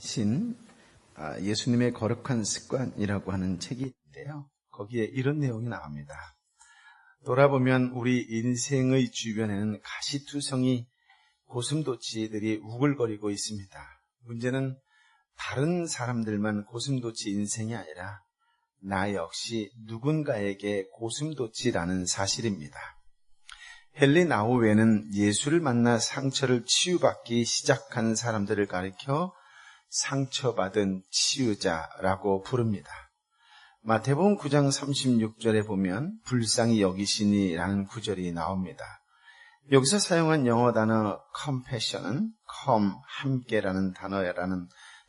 신 예수님의 거룩한 습관이라고 하는 책이 있는데요. 거기에 이런 내용이 나옵니다. 돌아보면 우리 인생의 주변에는 가시투성이 고슴도치들이 우글거리고 있습니다. 문제는 다른 사람들만 고슴도치 인생이 아니라 나 역시 누군가에게 고슴도치라는 사실입니다. 헨리 나우웨는 예수를 만나 상처를 치유받기 시작한 사람들을 가리켜 상처받은 치유자라고 부릅니다. 마태복음 9장 36절에 보면 불쌍히 여기시니라는 구절이 나옵니다. 여기서 사용한 영어 단어 compassion은 함께라는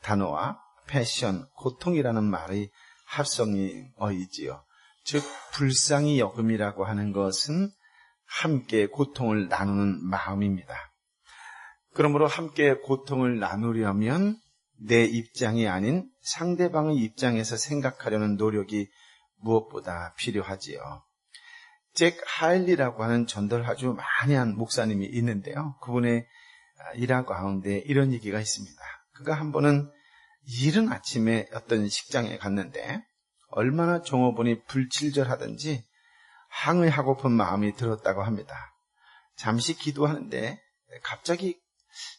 단어와 passion, 고통이라는 말의 합성어이지요. 즉 불쌍히 여김이라고 하는 것은 함께 고통을 나누는 마음입니다. 그러므로 함께 고통을 나누려면 내 입장이 아닌 상대방의 입장에서 생각하려는 노력이 무엇보다 필요하지요. 잭 하일리라고 하는 전도를 아주 많이 한 목사님이 있는데요. 그분의 일화 가운데 이런 얘기가 있습니다. 그가 한 번은 이른 아침에 어떤 식장에 갔는데 얼마나 종업원이 불친절하든지 항의하고픈 마음이 들었다고 합니다. 잠시 기도하는데 갑자기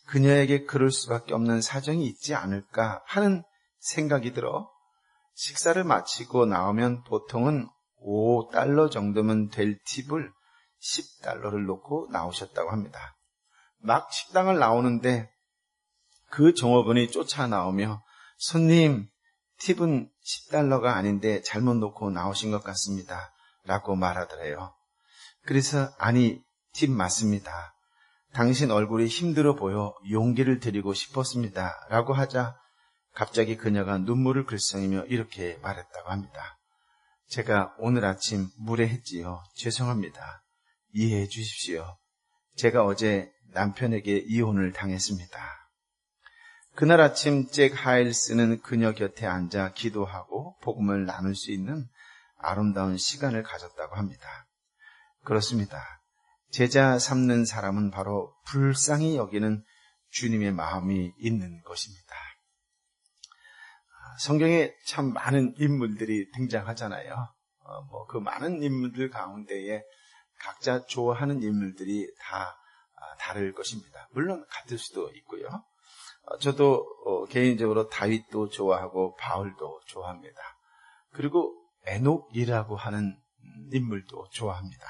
그녀에게 그럴 수밖에 없는 사정이 있지 않을까 하는 생각이 들어 식사를 마치고 나오면 보통은 $5 정도면 될 팁을 $10를 놓고 나오셨다고 합니다. 막 식당을 나오는데 그 종업원이 쫓아 나오며 손님, 팁은 $10가 아닌데 잘못 놓고 나오신 것 같습니다. 라고 말하더래요. 그래서 아니, 팁 맞습니다. 당신 얼굴이 힘들어 보여 용기를 드리고 싶었습니다. 라고 하자 갑자기 그녀가 눈물을 글썽이며 이렇게 말했다고 합니다. 제가 오늘 아침 무례했지요. 죄송합니다. 이해해 주십시오. 제가 어제 남편에게 이혼을 당했습니다. 그날 아침 잭 하일스는 그녀 곁에 앉아 기도하고 복음을 나눌 수 있는 아름다운 시간을 가졌다고 합니다. 그렇습니다. 제자 삼는 사람은 바로 불쌍히 여기는 주님의 마음이 있는 것입니다. 성경에 참 많은 인물들이 등장하잖아요. 그 많은 인물들 가운데에 각자 좋아하는 인물들이 다 다를 것입니다. 물론 같을 수도 있고요. 저도 개인적으로 다윗도 좋아하고 바울도 좋아합니다. 그리고 에녹이라고 하는 인물도 좋아합니다.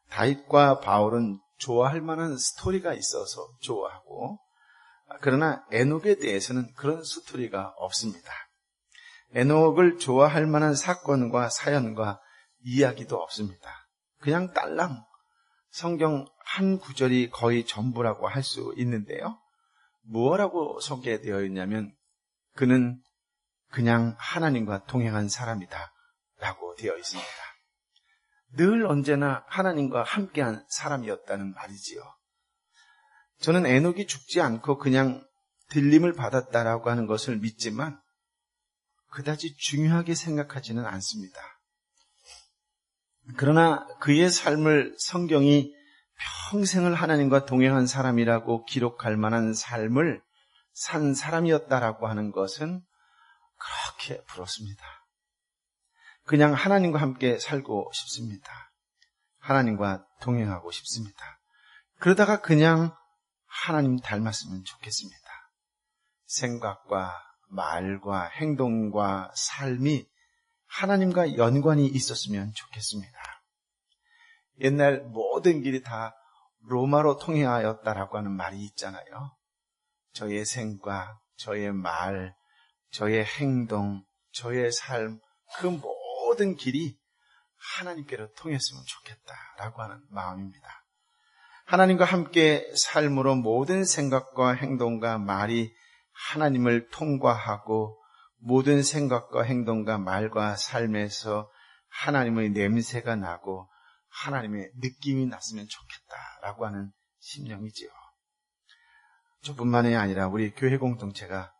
다윗과 바울은 좋아할 만한 스토리가 있어서 좋아하고, 그러나 에녹에 대해서는 그런 스토리가 없습니다. 에녹을 좋아할 만한 사건과 사연과 이야기도 없습니다. 그냥 딸랑 성경 한 구절이 거의 전부라고 할 수 있는데요. 무엇라고 소개되어 있냐면 그는 그냥 하나님과 동행한 사람이다 라고 되어 있습니다. 늘 언제나 하나님과 함께한 사람이었다는 말이지요. 저는 에녹이 죽지 않고 그냥 들림을 받았다라고 하는 것을 믿지만 그다지 중요하게 생각하지는 않습니다. 그러나 그의 삶을 성경이 평생을 하나님과 동행한 사람이라고 기록할 만한 삶을 산 사람이었다라고 하는 것은 그렇게 부럽습니다. 그냥 하나님과 함께 살고 싶습니다. 하나님과 동행하고 싶습니다. 그러다가 그냥 하나님 닮았으면 좋겠습니다. 생각과 말과 행동과 삶이 하나님과 연관이 있었으면 좋겠습니다. 옛날 모든 길이 다 로마로 통행하였다라고 하는 말이 있잖아요. 저의 생각, 저의 말, 저의 행동, 저의 삶, 그 모든 길이 하나님께로 통했으면 좋겠다라고 하는 마음입니다. 하나님과 함께 삶으로 모든 생각과 행동과 말이 하나님을 통과하고 모든 생각과 행동과 말과 삶에서 하나님의 냄새가 나고 하나님의 느낌이 났으면 좋겠다라고 하는 심령이지요. 저뿐만이 아니라 우리 교회 공동체가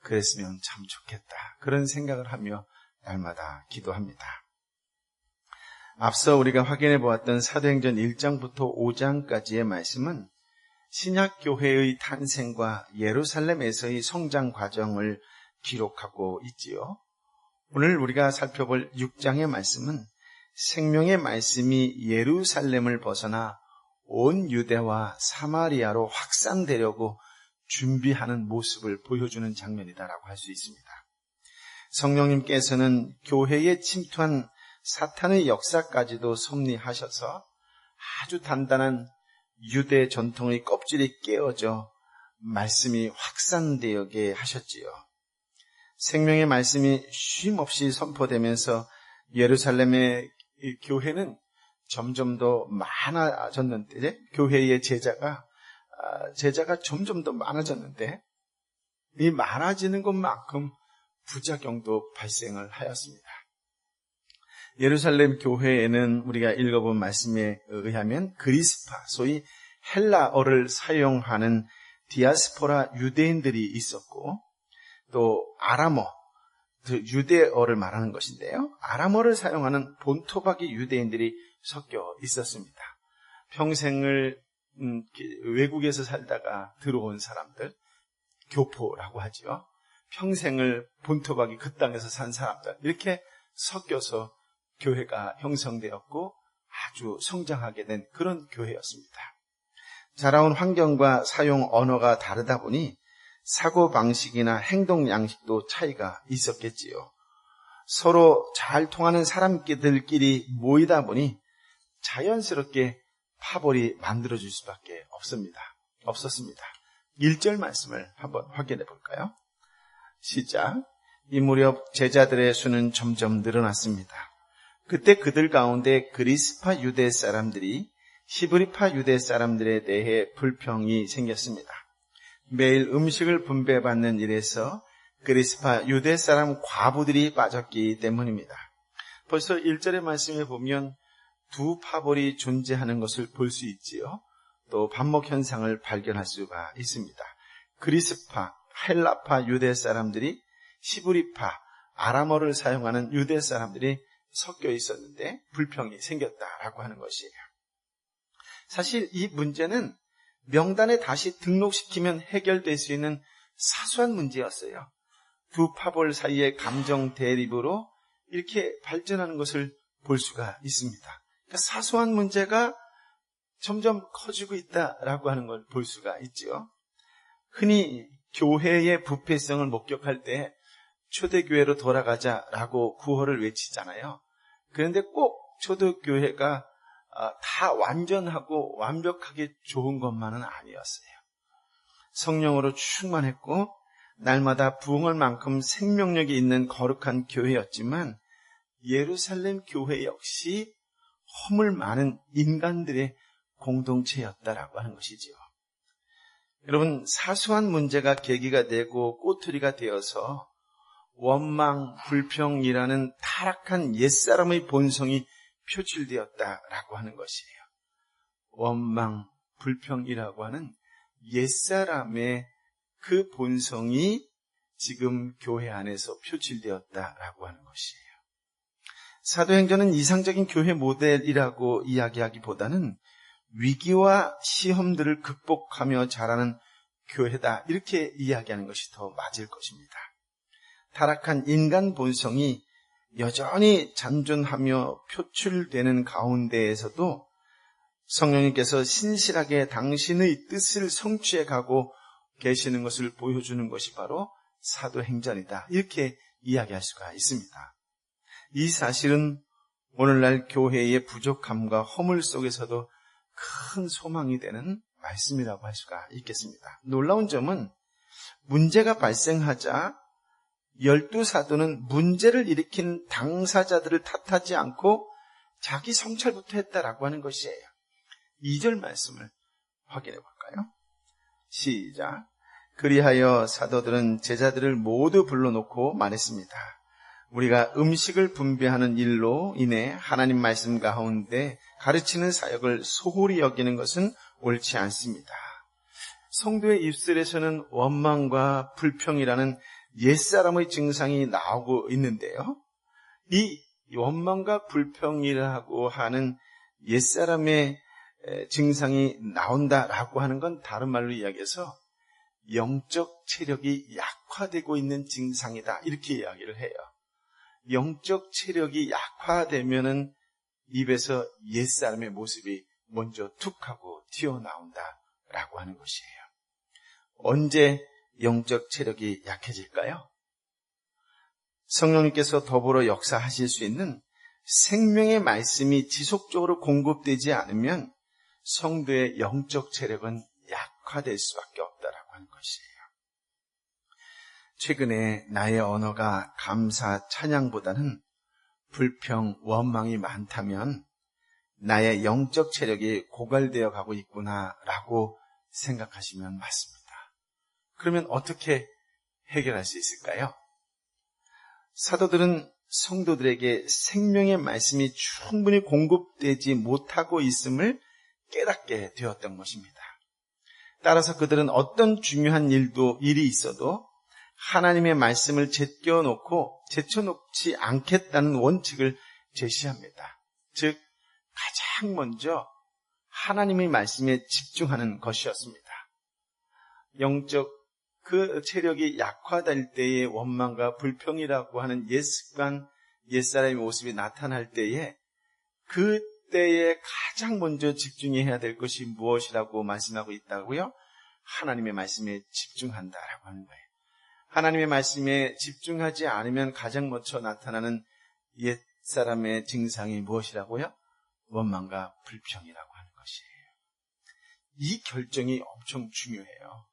그랬으면 참 좋겠다. 그런 생각을 하며 날마다 기도합니다. 앞서 우리가 확인해 보았던 사도행전 1장부터 5장까지의 말씀은 신약교회의 탄생과 예루살렘에서의 성장 과정을 기록하고 있지요. 오늘 우리가 살펴볼 6장의 말씀은 생명의 말씀이 예루살렘을 벗어나 온 유대와 사마리아로 확산되려고 준비하는 모습을 보여주는 장면이다라고 할 수 있습니다. 성령님께서는 교회에 침투한 사탄의 역사까지도 섭리하셔서 아주 단단한 유대 전통의 껍질이 깨어져 말씀이 확산되게 하셨지요. 생명의 말씀이 쉼없이 선포되면서 예루살렘의 교회는 점점 더 많아졌는데, 교회의 제자가 점점 더 많아졌는데, 이 많아지는 것만큼 부작용도 발생을 하였습니다. 예루살렘 교회에는 우리가 읽어본 말씀에 의하면 그리스파, 소위 헬라어를 사용하는 디아스포라 유대인들이 있었고, 또 아람어, 유대어를 말하는 것인데요. 아람어를 사용하는 본토박이 유대인들이 섞여 있었습니다. 평생을 외국에서 살다가 들어온 사람들, 교포라고 하죠. 평생을 본토박이 그 땅에서 산 사람들, 이렇게 섞여서 교회가 형성되었고 아주 성장하게 된 그런 교회였습니다. 자라온 환경과 사용 언어가 다르다 보니 사고방식이나 행동 양식도 차이가 있었겠지요. 서로 잘 통하는 사람들끼리 모이다 보니 자연스럽게 파벌이 만들어질 수밖에 없었습니다. 1절 말씀을 한번 확인해 볼까요? 시작. 이 무렵 제자들의 수는 점점 늘어났습니다. 그때 그들 가운데 그리스파 유대 사람들이 히브리파 유대 사람들에 대해 불평이 생겼습니다. 매일 음식을 분배받는 일에서 그리스파 유대 사람 과부들이 빠졌기 때문입니다. 벌써 1절의 말씀에 보면 두 파벌이 존재하는 것을 볼 수 있지요. 또 반목 현상을 발견할 수가 있습니다. 그리스파, 헬라파 유대 사람들이 히브리파, 아람어를 사용하는 유대 사람들이 섞여 있었는데 불평이 생겼다라고 하는 것이에요. 사실 이 문제는 명단에 다시 등록시키면 해결될 수 있는 사소한 문제였어요. 두 파벌 사이의 감정 대립으로 이렇게 발전하는 것을 볼 수가 있습니다. 그러니까 사소한 문제가 점점 커지고 있다라고 하는 걸 볼 수가 있죠. 흔히 교회의 부패성을 목격할 때 초대교회로 돌아가자라고 구호를 외치잖아요. 그런데 꼭 초대교회가 다 완전하고 완벽하게 좋은 것만은 아니었어요. 성령으로 충만했고 날마다 부흥할 만큼 생명력이 있는 거룩한 교회였지만 예루살렘 교회 역시 허물 많은 인간들의 공동체였다라고 하는 것이지요. 여러분, 사소한 문제가 계기가 되고 꼬투리가 되어서 원망, 불평이라는 타락한 옛사람의 본성이 표출되었다라고 하는 것이에요. 원망, 불평이라고 하는 옛사람의 그 본성이 지금 교회 안에서 표출되었다라고 하는 것이에요. 사도행전은 이상적인 교회 모델이라고 이야기하기보다는 위기와 시험들을 극복하며 자라는 교회다, 이렇게 이야기하는 것이 더 맞을 것입니다. 타락한 인간 본성이 여전히 잔존하며 표출되는 가운데에서도 성령님께서 신실하게 당신의 뜻을 성취해 가고 계시는 것을 보여주는 것이 바로 사도행전이다, 이렇게 이야기할 수가 있습니다. 이 사실은 오늘날 교회의 부족함과 허물 속에서도 큰 소망이 되는 말씀이라고 할 수가 있겠습니다. 놀라운 점은 문제가 발생하자 12사도는 문제를 일으킨 당사자들을 탓하지 않고 자기 성찰부터 했다라고 하는 것이에요. 2절 말씀을 확인해 볼까요? 시작. 그리하여 사도들은 제자들을 모두 불러놓고 말했습니다. 우리가 음식을 분배하는 일로 인해 하나님 말씀 가운데 가르치는 사역을 소홀히 여기는 것은 옳지 않습니다. 성도의 입술에서는 원망과 불평이라는 옛사람의 증상이 나오고 있는데요. 이 원망과 불평이라고 하는 옛사람의 증상이 나온다라고 하는 건 다른 말로 이야기해서 영적 체력이 약화되고 있는 증상이다, 이렇게 이야기를 해요. 영적 체력이 약화되면은 입에서 옛사람의 모습이 먼저 툭 하고 튀어나온다라고 하는 것이에요. 언제 영적 체력이 약해질까요? 성령님께서 더불어 역사하실 수 있는 생명의 말씀이 지속적으로 공급되지 않으면 성도의 영적 체력은 약화될 수밖에 없다라고 하는 것이에요. 최근에 나의 언어가 감사, 찬양보다는 불평, 원망이 많다면 나의 영적 체력이 고갈되어 가고 있구나라고 생각하시면 맞습니다. 그러면 어떻게 해결할 수 있을까요? 사도들은 성도들에게 생명의 말씀이 충분히 공급되지 못하고 있음을 깨닫게 되었던 것입니다. 따라서 그들은 어떤 중요한 일이 있어도 하나님의 말씀을 제쳐놓지 않겠다는 원칙을 제시합니다. 즉, 가장 먼저 하나님의 말씀에 집중하는 것이었습니다. 영적 그 체력이 약화될 때의 원망과 불평이라고 하는 옛습관, 옛사람의 모습이 나타날 때에 그때에 가장 먼저 집중해야 될 것이 무엇이라고 말씀하고 있다고요? 하나님의 말씀에 집중한다라고 하는 거예요. 하나님의 말씀에 집중하지 않으면 가장 먼저 나타나는 옛사람의 증상이 무엇이라고요? 원망과 불평이라고 하는 것이에요. 이 결정이 엄청 중요해요.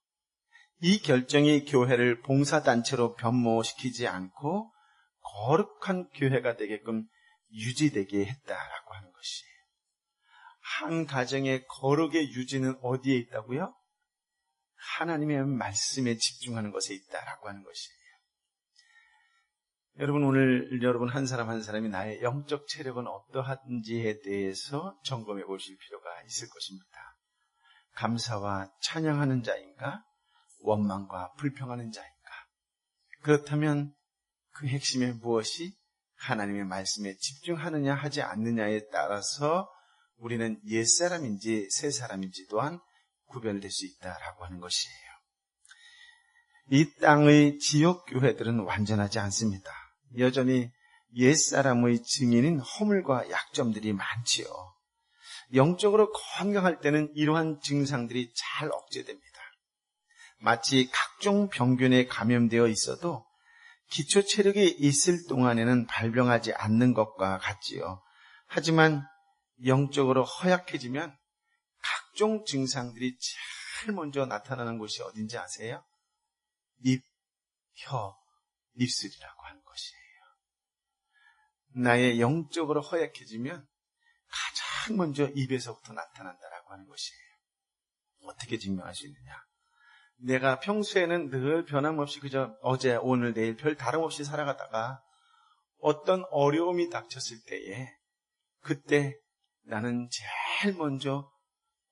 이 결정이 교회를 봉사단체로 변모시키지 않고 거룩한 교회가 되게끔 유지되게 했다라고 하는 것이에요. 한 가정의 거룩의 유지는 어디에 있다고요? 하나님의 말씀에 집중하는 것에 있다라고 하는 것이에요. 여러분, 오늘 여러분 한 사람 한 사람이 나의 영적 체력은 어떠한지에 대해서 점검해 보실 필요가 있을 것입니다. 감사와 찬양하는 자인가? 원망과 불평하는 자인가? 그렇다면 그 핵심에 무엇이 하나님의 말씀에 집중하느냐 하지 않느냐에 따라서 우리는 옛사람인지 새사람인지 또한 구별될 수 있다라고 하는 것이에요. 이 땅의 지역교회들은 완전하지 않습니다. 여전히 옛사람의 증인인 허물과 약점들이 많지요. 영적으로 건강할 때는 이러한 증상들이 잘 억제됩니다. 마치 각종 병균에 감염되어 있어도 기초 체력이 있을 동안에는 발병하지 않는 것과 같지요. 하지만 영적으로 허약해지면 각종 증상들이 제일 먼저 나타나는 곳이 어딘지 아세요? 입, 혀, 입술이라고 하는 것이에요. 나의 영적으로 허약해지면 가장 먼저 입에서부터 나타난다라고 하는 것이에요. 어떻게 증명할 수 있느냐? 내가 평소에는 늘 변함없이 그저 어제, 오늘, 내일 별 다름없이 살아가다가 어떤 어려움이 닥쳤을 때에 그때 나는 제일 먼저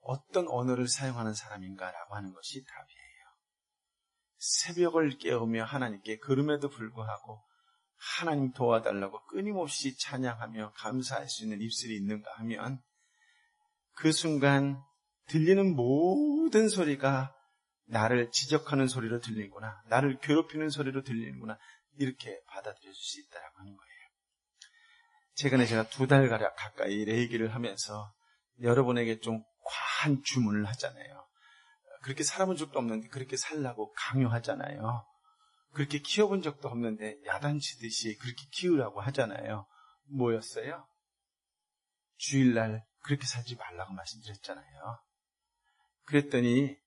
어떤 언어를 사용하는 사람인가라고 하는 것이 답이에요. 새벽을 깨우며 하나님께 걸음에도 불구하고 하나님 도와달라고 끊임없이 찬양하며 감사할 수 있는 입술이 있는가 하면 그 순간 들리는 모든 소리가 나를 지적하는 소리로 들리는구나, 나를 괴롭히는 소리로 들리는구나, 이렇게 받아들여줄 수 있다고 하는 거예요. 최근에 제가 2달 가까이 레이기를 하면서 여러분에게 좀 과한 주문을 하잖아요. 그렇게 살아본 적도 없는데 그렇게 살라고 강요하잖아요. 그렇게 키워본 적도 없는데 야단치듯이 그렇게 키우라고 하잖아요. 뭐였어요? 주일날 그렇게 살지 말라고 말씀드렸잖아요. 그랬더니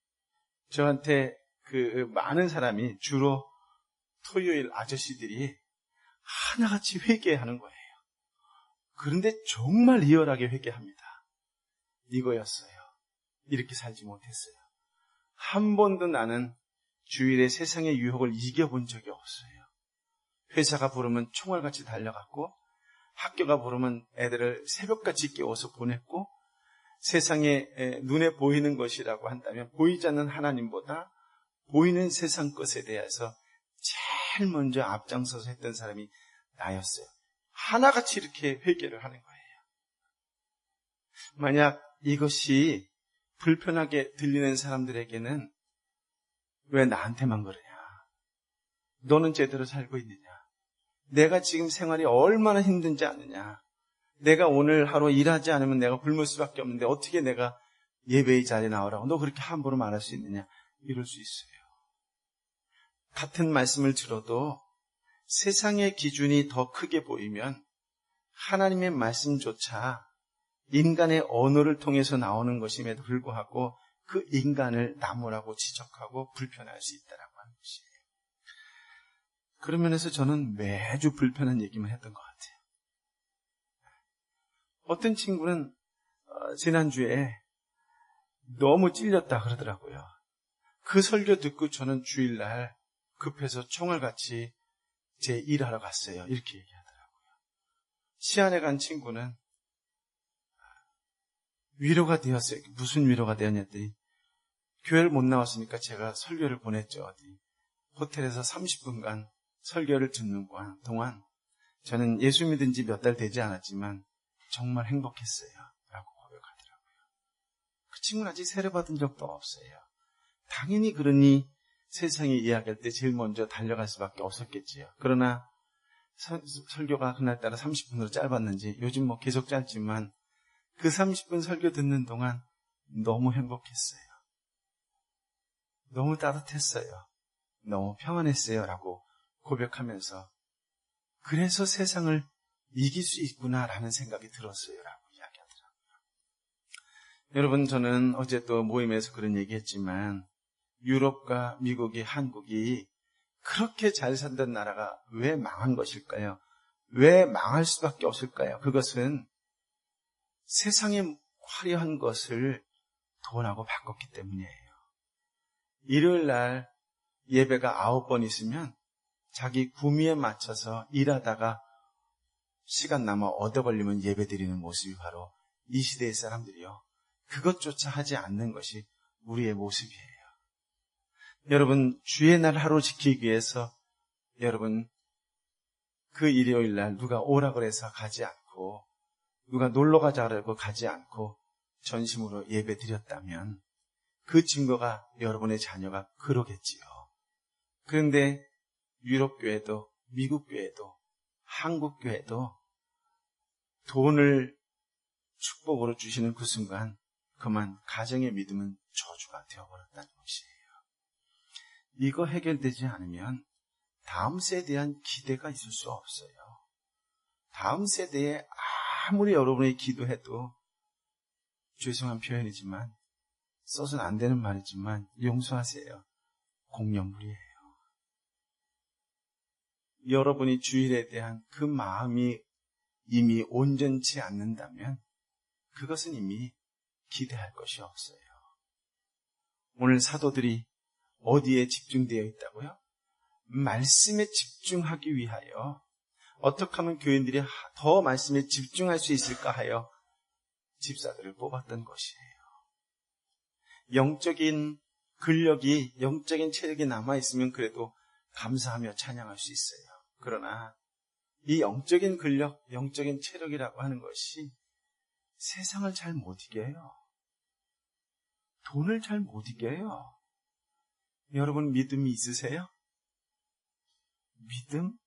저한테 그 많은 사람이 주로 토요일 아저씨들이 하나같이 회개하는 거예요. 그런데 정말 리얼하게 회개합니다. 이거였어요. 이렇게 살지 못했어요. 한 번도 나는 주일에 세상의 유혹을 이겨본 적이 없어요. 회사가 부르면 총알같이 달려갔고, 학교가 부르면 애들을 새벽같이 깨워서 보냈고, 세상에 눈에 보이는 것이라고 한다면 보이지 않는 하나님보다 보이는 세상 것에 대해서 제일 먼저 앞장서서 했던 사람이 나였어요. 하나같이 이렇게 회개를 하는 거예요. 만약 이것이 불편하게 들리는 사람들에게는 왜 나한테만 그러냐? 너는 제대로 살고 있느냐? 내가 지금 생활이 얼마나 힘든지 아느냐? 내가 오늘 하루 일하지 않으면 내가 굶을 수밖에 없는데 어떻게 내가 예배의 자리에 나오라고 너 그렇게 함부로 말할 수 있느냐? 이럴 수 있어요. 같은 말씀을 들어도 세상의 기준이 더 크게 보이면 하나님의 말씀조차 인간의 언어를 통해서 나오는 것임에도 불구하고 그 인간을 나무라고 지적하고 불편할 수 있다라고 하는 것이에요. 그런 면에서 저는 매주 불편한 얘기만 했던 것 같아요. 어떤 친구는 지난주에 너무 찔렸다 그러더라고요. 그 설교 듣고 저는 주일날 급해서 총알같이 제 일하러 갔어요. 이렇게 얘기하더라고요. 시안에 간 친구는 위로가 되었어요. 무슨 위로가 되었냐 했더니 교회를 못 나왔으니까 제가 설교를 보냈죠. 어디 호텔에서 30분간 설교를 듣는 동안 저는 예수 믿은 지 몇 달 되지 않았지만 정말 행복했어요. 라고 고백하더라고요. 그 친구는 아직 세례받은 적도 없어요. 당연히 그러니 세상에 이야기할 때 제일 먼저 달려갈 수밖에 없었겠지요. 그러나 설교가 그날따라 30분으로 짧았는지 요즘 뭐 계속 짧지만 그 30분 설교 듣는 동안 너무 행복했어요. 너무 따뜻했어요. 너무 평안했어요. 라고 고백하면서 그래서 세상을 이길 수 있구나라는 생각이 들었어요. 라고 이야기하더라고요. 여러분, 저는 어제 또 모임에서 그런 얘기했지만 유럽과 미국이, 한국이 그렇게 잘 살던 나라가 왜 망한 것일까요? 왜 망할 수밖에 없을까요? 그것은 세상에 화려한 것을 돈하고 바꿨기 때문이에요. 일요일 날 예배가 9번 있으면 자기 구미에 맞춰서 일하다가 시간 남아 얻어 걸리면 예배 드리는 모습이 바로 이 시대의 사람들이요. 그것조차 하지 않는 것이 우리의 모습이에요. 여러분, 주의 날 하루 지키기 위해서 여러분 그 일요일 날 누가 오라 그래서 가지 않고 누가 놀러 가자 그러고 가지 않고 전심으로 예배 드렸다면 그 증거가 여러분의 자녀가 그러겠지요. 그런데 유럽 교회도 미국 교회도 한국 교회도 돈을 축복으로 주시는 그 순간 그만 가정의 믿음은 저주가 되어버렸다는 것이에요. 이거 해결되지 않으면 다음 세대에 대한 기대가 있을 수 없어요. 다음 세대에 아무리 여러분이 기도해도 죄송한 표현이지만 써서는 안 되는 말이지만 용서하세요. 공연물이에요. 여러분이 주일에 대한 그 마음이 이미 온전치 않는다면 그것은 이미 기대할 것이 없어요. 오늘 사도들이 어디에 집중되어 있다고요? 말씀에 집중하기 위하여 어떻게 하면 교인들이 더 말씀에 집중할 수 있을까 하여 집사들을 뽑았던 것이에요. 영적인 근력이, 영적인 체력이 남아있으면 그래도 감사하며 찬양할 수 있어요. 그러나 이 영적인 근력, 영적인 체력이라고 하는 것이 세상을 잘 못 이겨요. 돈을 잘 못 이겨요. 여러분 믿음이 있으세요? 믿음?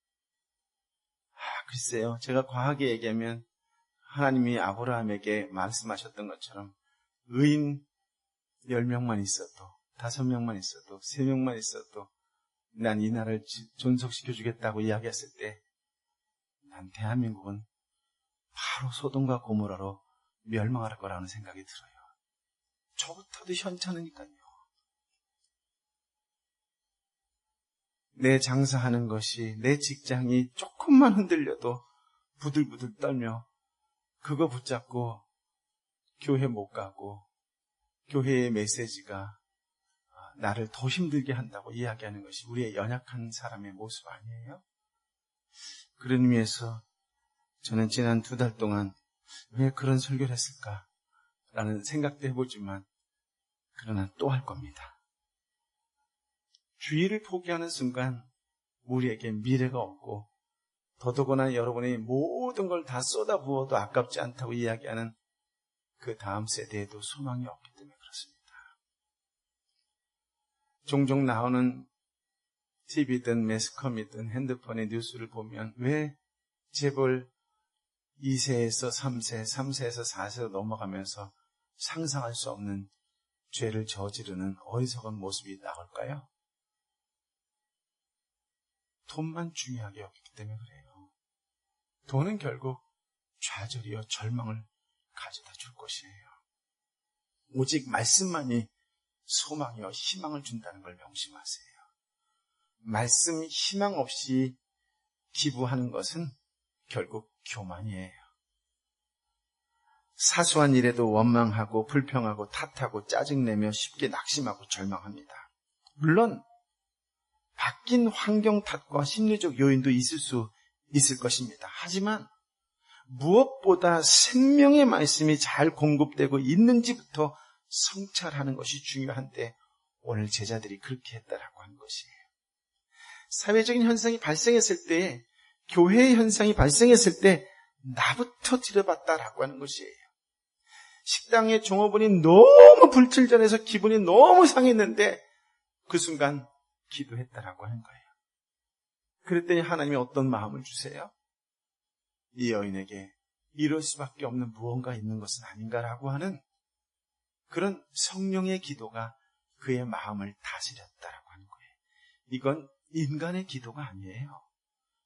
글쎄요. 제가 과하게 얘기하면 하나님이 아브라함에게 말씀하셨던 것처럼 의인 10명만 있어도 5명만 있어도 3명만 있어도 난 이 나라를 존속시켜주겠다고 이야기했을 때 난 대한민국은 바로 소돔과 고모라로 멸망할 거라는 생각이 들어요. 저부터도 현찮으니까요. 내 장사하는 것이, 내 직장이 조금만 흔들려도 부들부들 떨며 그거 붙잡고 교회 못 가고 교회의 메시지가 나를 더 힘들게 한다고 이야기하는 것이 우리의 연약한 사람의 모습 아니에요? 그런 의미에서 저는 지난 2달 동안 왜 그런 설교를 했을까라는 생각도 해보지만 그러나 또 할 겁니다. 주의를 포기하는 순간 우리에게 미래가 없고 더더구나 여러분이 모든 걸 다 쏟아부어도 아깝지 않다고 이야기하는 그 다음 세대에도 소망이 없기 때문에 그렇습니다. 종종 나오는 TV든 매스컴이든 핸드폰의 뉴스를 보면 왜 재벌 2세에서 3세, 3세에서 4세로 넘어가면서 상상할 수 없는 죄를 저지르는 어리석은 모습이 나올까요? 돈만 중요하게 여기기 때문에 그래요. 돈은 결국 좌절이요 절망을 가져다 줄 것이에요. 오직 말씀만이 소망이요 희망을 준다는 걸 명심하세요. 말씀 희망 없이 기부하는 것은 결국 교만이에요. 사소한 일에도 원망하고 불평하고 탓하고 짜증내며 쉽게 낙심하고 절망합니다. 물론 바뀐 환경 탓과 심리적 요인도 있을 것입니다. 하지만 무엇보다 생명의 말씀이 잘 공급되고 있는지부터 성찰하는 것이 중요한데 오늘 제자들이 그렇게 했다라고 하는 것이에요. 사회적인 현상이 발생했을 때, 교회의 현상이 발생했을 때 나부터 들여봤다라고 하는 것이에요. 식당의 종업원이 너무 불칠전해서 기분이 너무 상했는데 그 순간 기도했다라고 하는 거예요. 그랬더니 하나님이 어떤 마음을 주세요? 이 여인에게 이럴 수밖에 없는 무언가 있는 것은 아닌가라고 하는 그런 성령의 기도가 그의 마음을 다스렸다라고 하는 거예요. 이건 인간의 기도가 아니에요.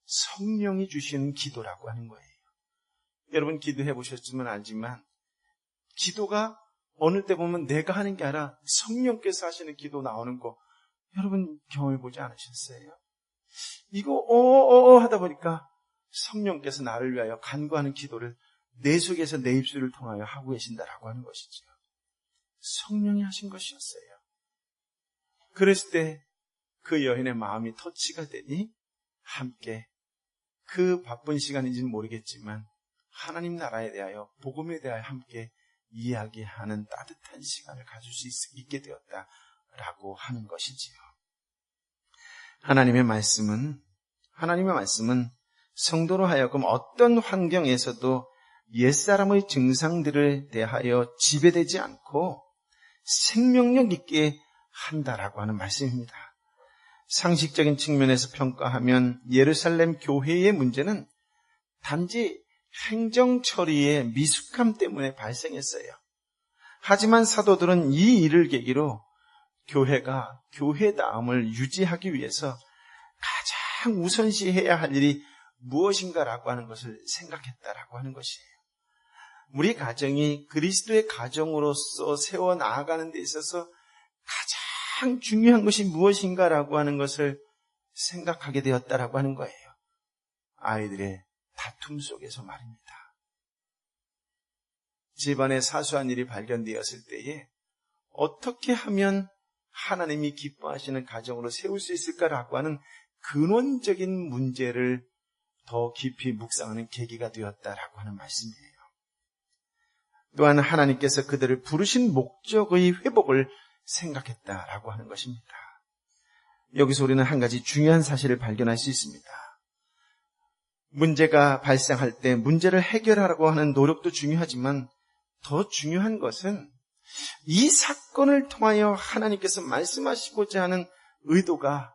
성령이 주시는 기도라고 하는 거예요. 여러분 기도해 보셨으면 알지만 기도가 어느 때 보면 내가 하는 게 아니라 성령께서 하시는 기도 나오는 거 여러분 경험해 보지 않으셨어요? 이거 하다 보니까 성령께서 나를 위하여 간구하는 기도를 내 속에서 내 입술을 통하여 하고 계신다라고 하는 것이죠. 성령이 하신 것이었어요. 그랬을 때 그 여인의 마음이 터치가 되니 함께 그 바쁜 시간인지는 모르겠지만 하나님 나라에 대하여 복음에 대하여 함께 이야기하는 따뜻한 시간을 가질 수 있게 되었다라고 하는 것이지요. 하나님의 말씀은 성도로 하여금 어떤 환경에서도 옛사람의 증상들에 대하여 지배되지 않고 생명력 있게 한다라고 하는 말씀입니다. 상식적인 측면에서 평가하면 예루살렘 교회의 문제는 단지 행정 처리의 미숙함 때문에 발생했어요. 하지만 사도들은 이 일을 계기로 교회가 교회다움을 유지하기 위해서 가장 우선시해야 할 일이 무엇인가라고 하는 것을 생각했다라고 하는 것이에요. 우리 가정이 그리스도의 가정으로서 세워 나아가는 데 있어서 가장 중요한 것이 무엇인가라고 하는 것을 생각하게 되었다라고 하는 거예요. 아이들의 다툼 속에서 말입니다. 집안에 사소한 일이 발견되었을 때에 어떻게 하면 하나님이 기뻐하시는 가정으로 세울 수 있을까라고 하는 근원적인 문제를 더 깊이 묵상하는 계기가 되었다라고 하는 말씀이에요. 또한 하나님께서 그들을 부르신 목적의 회복을 생각했다라고 하는 것입니다. 여기서 우리는 한 가지 중요한 사실을 발견할 수 있습니다. 문제가 발생할 때 문제를 해결하라고 하는 노력도 중요하지만 더 중요한 것은 이 사건을 통하여 하나님께서 말씀하시고자 하는 의도가,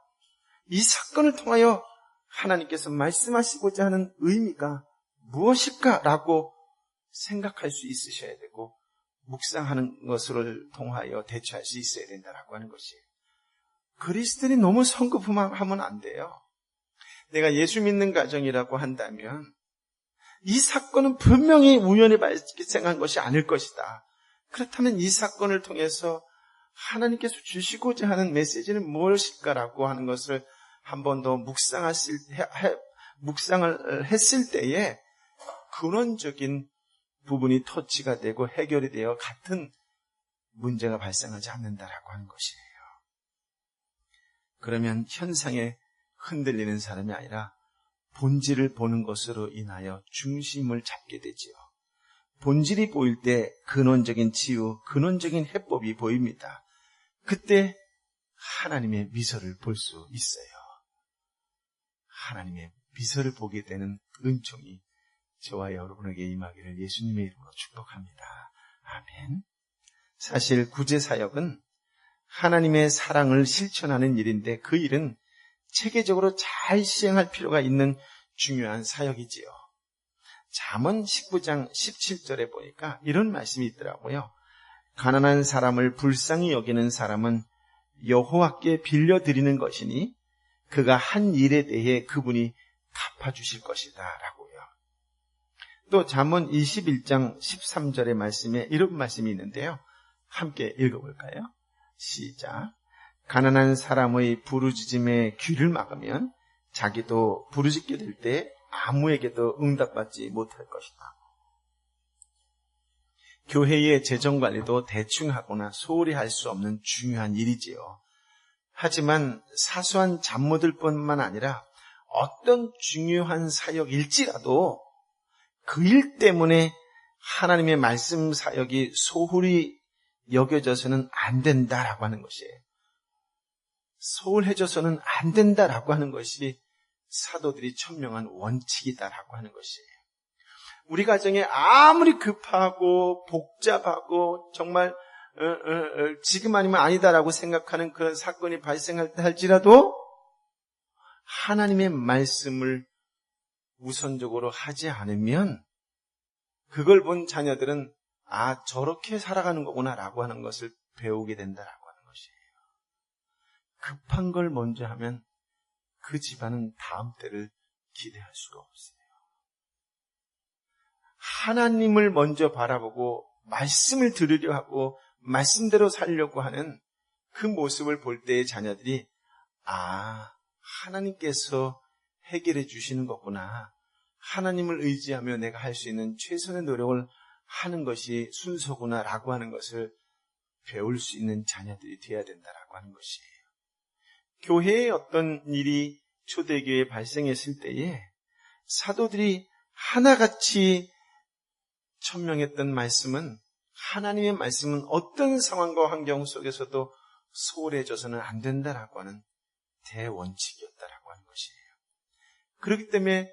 이 사건을 통하여 하나님께서 말씀하시고자 하는 의미가 무엇일까라고 생각할 수 있으셔야 되고 묵상하는 것을 통하여 대처할 수 있어야 된다라고 하는 것이에요. 그리스도인이 너무 성급하면 안 돼요. 내가 예수 믿는 가정이라고 한다면 이 사건은 분명히 우연히 발생한 것이 아닐 것이다. 그렇다면 이 사건을 통해서 하나님께서 주시고자 하는 메시지는 무엇일까라고 하는 것을 한 번 더 묵상을 했을 때에 근원적인 부분이 터치가 되고 해결이 되어 같은 문제가 발생하지 않는다라고 하는 것이에요. 그러면 현상에 흔들리는 사람이 아니라 본질을 보는 것으로 인하여 중심을 잡게 되지요. 본질이 보일 때 근원적인 치유, 근원적인 해법이 보입니다. 그때 하나님의 미소를 볼 수 있어요. 하나님의 미소를 보게 되는 은총이 저와 여러분에게 임하기를 예수님의 이름으로 축복합니다. 아멘. 사실 구제사역은 하나님의 사랑을 실천하는 일인데 그 일은 체계적으로 잘 시행할 필요가 있는 중요한 사역이지요. 잠언 19장 17절에 보니까 이런 말씀이 있더라고요. 가난한 사람을 불쌍히 여기는 사람은 여호와께 빌려드리는 것이니 그가 한 일에 대해 그분이 갚아주실 것이다 라고요. 또 잠언 21장 13절의 말씀에 이런 말씀이 있는데요. 함께 읽어볼까요? 시작. 가난한 사람의 부르짖음에 귀를 막으면 자기도 부르짖게 될 때 아무에게도 응답받지 못할 것이다. 교회의 재정관리도 대충 하거나 소홀히 할 수 없는 중요한 일이지요. 하지만 사소한 잡모들뿐만 아니라 어떤 중요한 사역일지라도 그 일 때문에 하나님의 말씀 사역이 소홀히 여겨져서는 안 된다라고 하는 것이에요. 소홀해져서는 안 된다라고 하는 것이 사도들이 천명한 원칙이다라고 하는 것이에요. 우리 가정에 아무리 급하고 복잡하고 정말 지금 아니면 아니다라고 생각하는 그런 사건이 발생할 때 할지라도 하나님의 말씀을 우선적으로 하지 않으면 그걸 본 자녀들은 아, 저렇게 살아가는 거구나라고 하는 것을 배우게 된다라고 하는 것이에요. 급한 걸 먼저 하면 그 집안은 다음 때를 기대할 수가 없어요. 하나님을 먼저 바라보고 말씀을 들으려 하고 말씀대로 살려고 하는 그 모습을 볼 때의 자녀들이 아, 하나님께서 해결해 주시는 거구나. 하나님을 의지하며 내가 할 수 있는 최선의 노력을 하는 것이 순서구나라고 하는 것을 배울 수 있는 자녀들이 되어야 된다라고 하는 것이에요. 교회에 어떤 일이 초대교회에 발생했을 때에 사도들이 하나같이 천명했던 말씀은 하나님의 말씀은 어떤 상황과 환경 속에서도 소홀해져서는 안 된다라고 하는 대원칙이었다라고 하는 것이에요. 그렇기 때문에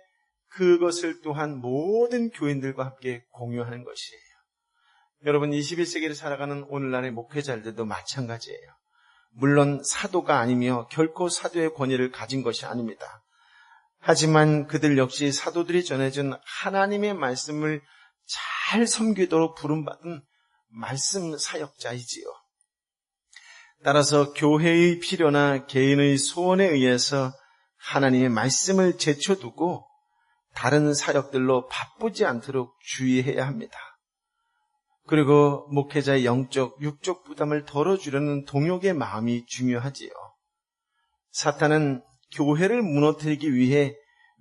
그것을 또한 모든 교인들과 함께 공유하는 것이에요. 여러분 21세기를 살아가는 오늘날의 목회자들도 마찬가지예요. 물론 사도가 아니며 결코 사도의 권위를 가진 것이 아닙니다. 하지만 그들 역시 사도들이 전해준 하나님의 말씀을 잘 섬기도록 부름받은 말씀 사역자이지요. 따라서 교회의 필요나 개인의 소원에 의해서 하나님의 말씀을 제쳐두고 다른 사역들로 바쁘지 않도록 주의해야 합니다. 그리고 목회자의 영적, 육적 부담을 덜어주려는 동역의 마음이 중요하지요. 사탄은 교회를 무너뜨리기 위해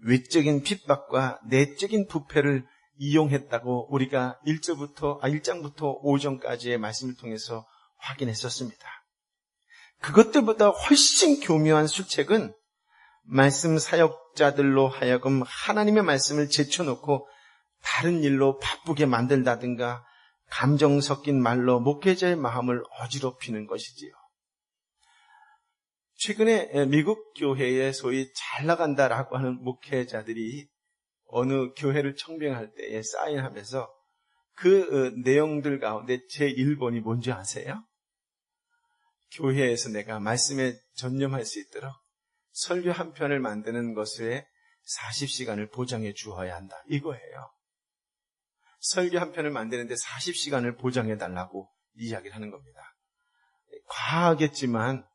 외적인 핍박과 내적인 부패를 이용했다고 우리가 1장부터 5장까지의 말씀을 통해서 확인했었습니다. 그것들보다 훨씬 교묘한 수책은 말씀 사역자들로 하여금 하나님의 말씀을 제쳐놓고 다른 일로 바쁘게 만들다든가 감정 섞인 말로 목회자의 마음을 어지럽히는 것이지요. 최근에 미국 교회에 소위 잘 나간다라고 하는 목회자들이 어느 교회를 청빙할 때에 사인하면서 그 내용들 가운데 제1번이 뭔지 아세요? 교회에서 내가 말씀에 전념할 수 있도록 설교 한 편을 만드는 것에 40시간을 보장해 주어야 한다. 이거예요. 설교 한 편을 만드는데 40시간을 보장해 달라고 이야기를 하는 겁니다. 과하겠지만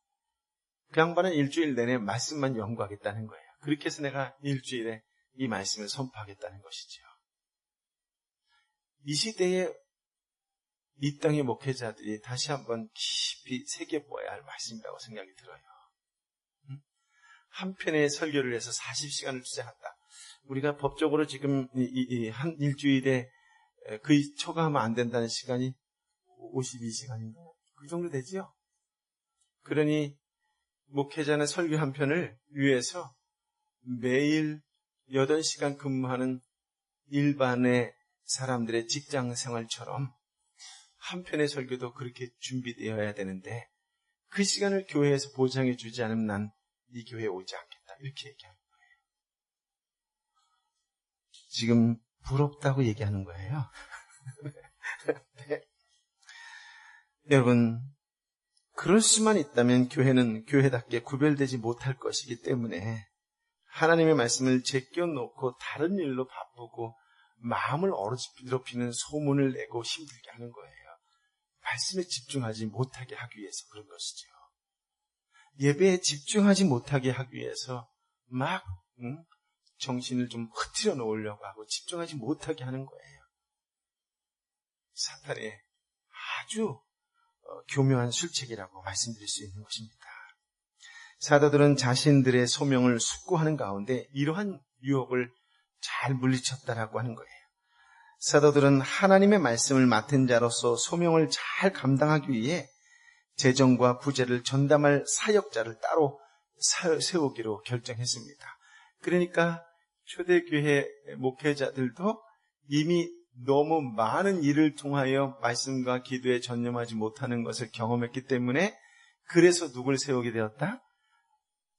그 양반은 일주일 내내 말씀만 연구하겠다는 거예요. 그렇게 해서 내가 일주일에 이 말씀을 선포하겠다는 것이죠. 이 시대에 이 땅의 목회자들이 다시 한번 깊이 새겨보아야 할 말씀이라고 생각이 들어요. 한 편의 설교를 해서 40시간을 투자한다. 우리가 법적으로 지금 한 일주일에 거의 초과하면 안 된다는 시간이 52시간인가요? 그 정도 되죠? 그러니 목회자는 설교 한 편을 위해서 매일 8시간 근무하는 일반의 사람들의 직장 생활처럼 한 편의 설교도 그렇게 준비되어야 되는데 그 시간을 교회에서 보장해 주지 않으면 난 이 교회에 오지 않겠다. 이렇게 얘기하는 거예요. 지금 부럽다고 얘기하는 거예요. 네. 여러분, 그럴 수만 있다면 교회는 교회답게 구별되지 못할 것이기 때문에 하나님의 말씀을 제껴놓고 다른 일로 바쁘고 마음을 어지럽히는 소문을 내고 힘들게 하는 거예요. 말씀에 집중하지 못하게 하기 위해서 그런 것이죠. 예배에 집중하지 못하게 하기 위해서 막 정신을 좀 흐트려 놓으려고 하고 집중하지 못하게 하는 거예요. 사탄의 아주 교묘한 술책이라고 말씀드릴 수 있는 것입니다. 사도들은 자신들의 소명을 숙고하는 가운데 이러한 유혹을 잘 물리쳤다라고 하는 거예요. 사도들은 하나님의 말씀을 맡은 자로서 소명을 잘 감당하기 위해 재정과 부재를 전담할 사역자를 따로 세우기로 결정했습니다. 그러니까 초대교회 목회자들도 이미 너무 많은 일을 통하여 말씀과 기도에 전념하지 못하는 것을 경험했기 때문에 그래서 누굴 세우게 되었다?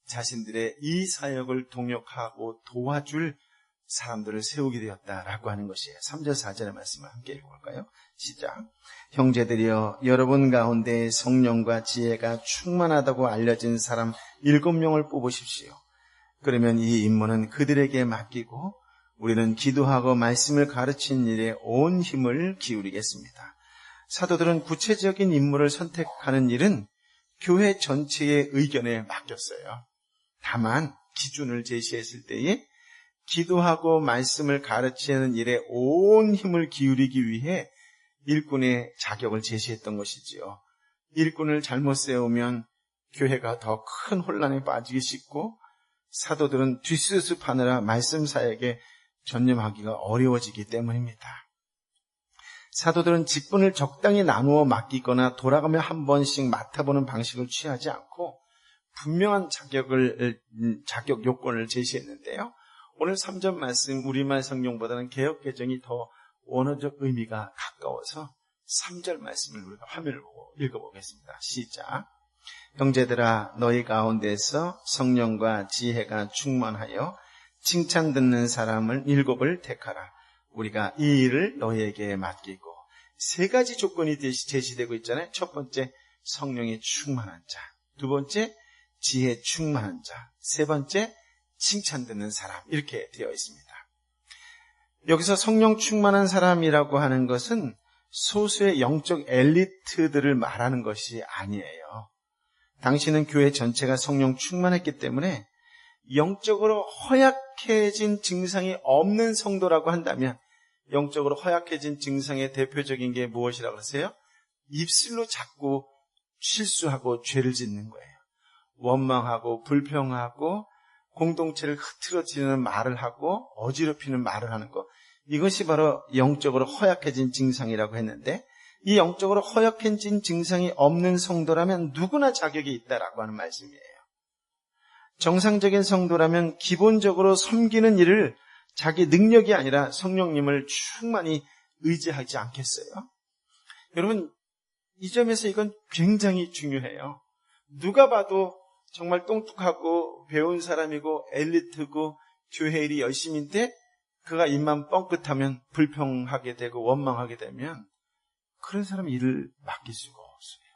자신들의 이 사역을 동역하고 도와줄 사람들을 세우게 되었다라고 하는 것이에요. 3절 4절의 말씀을 함께 읽어볼까요? 시작. 형제들이여, 여러분 가운데 성령과 지혜가 충만하다고 알려진 사람 7명을 뽑으십시오. 그러면 이 임무는 그들에게 맡기고 우리는 기도하고 말씀을 가르치는 일에 온 힘을 기울이겠습니다. 사도들은 구체적인 인물을 선택하는 일은 교회 전체의 의견에 맡겼어요. 다만 기준을 제시했을 때에 기도하고 말씀을 가르치는 일에 온 힘을 기울이기 위해 일꾼의 자격을 제시했던 것이지요. 일꾼을 잘못 세우면 교회가 더 큰 혼란에 빠지기 쉽고 사도들은 뒷수습하느라 말씀 사역에 전념하기가 어려워지기 때문입니다. 사도들은 직분을 적당히 나누어 맡기거나 돌아가며 한 번씩 맡아보는 방식을 취하지 않고 분명한 자격 요건을 제시했는데요. 오늘 3절 말씀 우리말 성경보다는 개역 개정이 더 원어적 의미가 가까워서 3절 말씀을 우리가 화면을 보고 읽어보겠습니다. 시작. 형제들아, 너희 가운데서 성령과 지혜가 충만하여 칭찬 듣는 사람을 7을 택하라. 우리가 이 일을 너희에게 맡기고. 3가지 조건이 제시되고 있잖아요. 첫 번째, 성령이 충만한 자. 두 번째, 지혜 충만한 자. 세 번째, 칭찬 듣는 사람. 이렇게 되어 있습니다. 여기서 성령 충만한 사람이라고 하는 것은 소수의 영적 엘리트들을 말하는 것이 아니에요. 당시는 교회 전체가 성령 충만했기 때문에 영적으로 허약해진 증상이 없는 성도라고 한다면 영적으로 허약해진 증상의 대표적인 게 무엇이라고 하세요? 입술로 자꾸 실수하고 죄를 짓는 거예요. 원망하고 불평하고 공동체를 흐트러지는 말을 하고 어지럽히는 말을 하는 것. 이것이 바로 영적으로 허약해진 증상이라고 했는데 이 영적으로 허약해진 증상이 없는 성도라면 누구나 자격이 있다라고 하는 말씀이에요. 정상적인 성도라면 기본적으로 섬기는 일을 자기 능력이 아니라 성령님을 충만히 의지하지 않겠어요? 여러분, 이 점에서 이건 굉장히 중요해요. 누가 봐도 정말 똑똑하고 배운 사람이고 엘리트고 교회 일이 열심인데 그가 입만 뻥끗하면 불평하게 되고 원망하게 되면 그런 사람 일을 맡길 수가 없어요.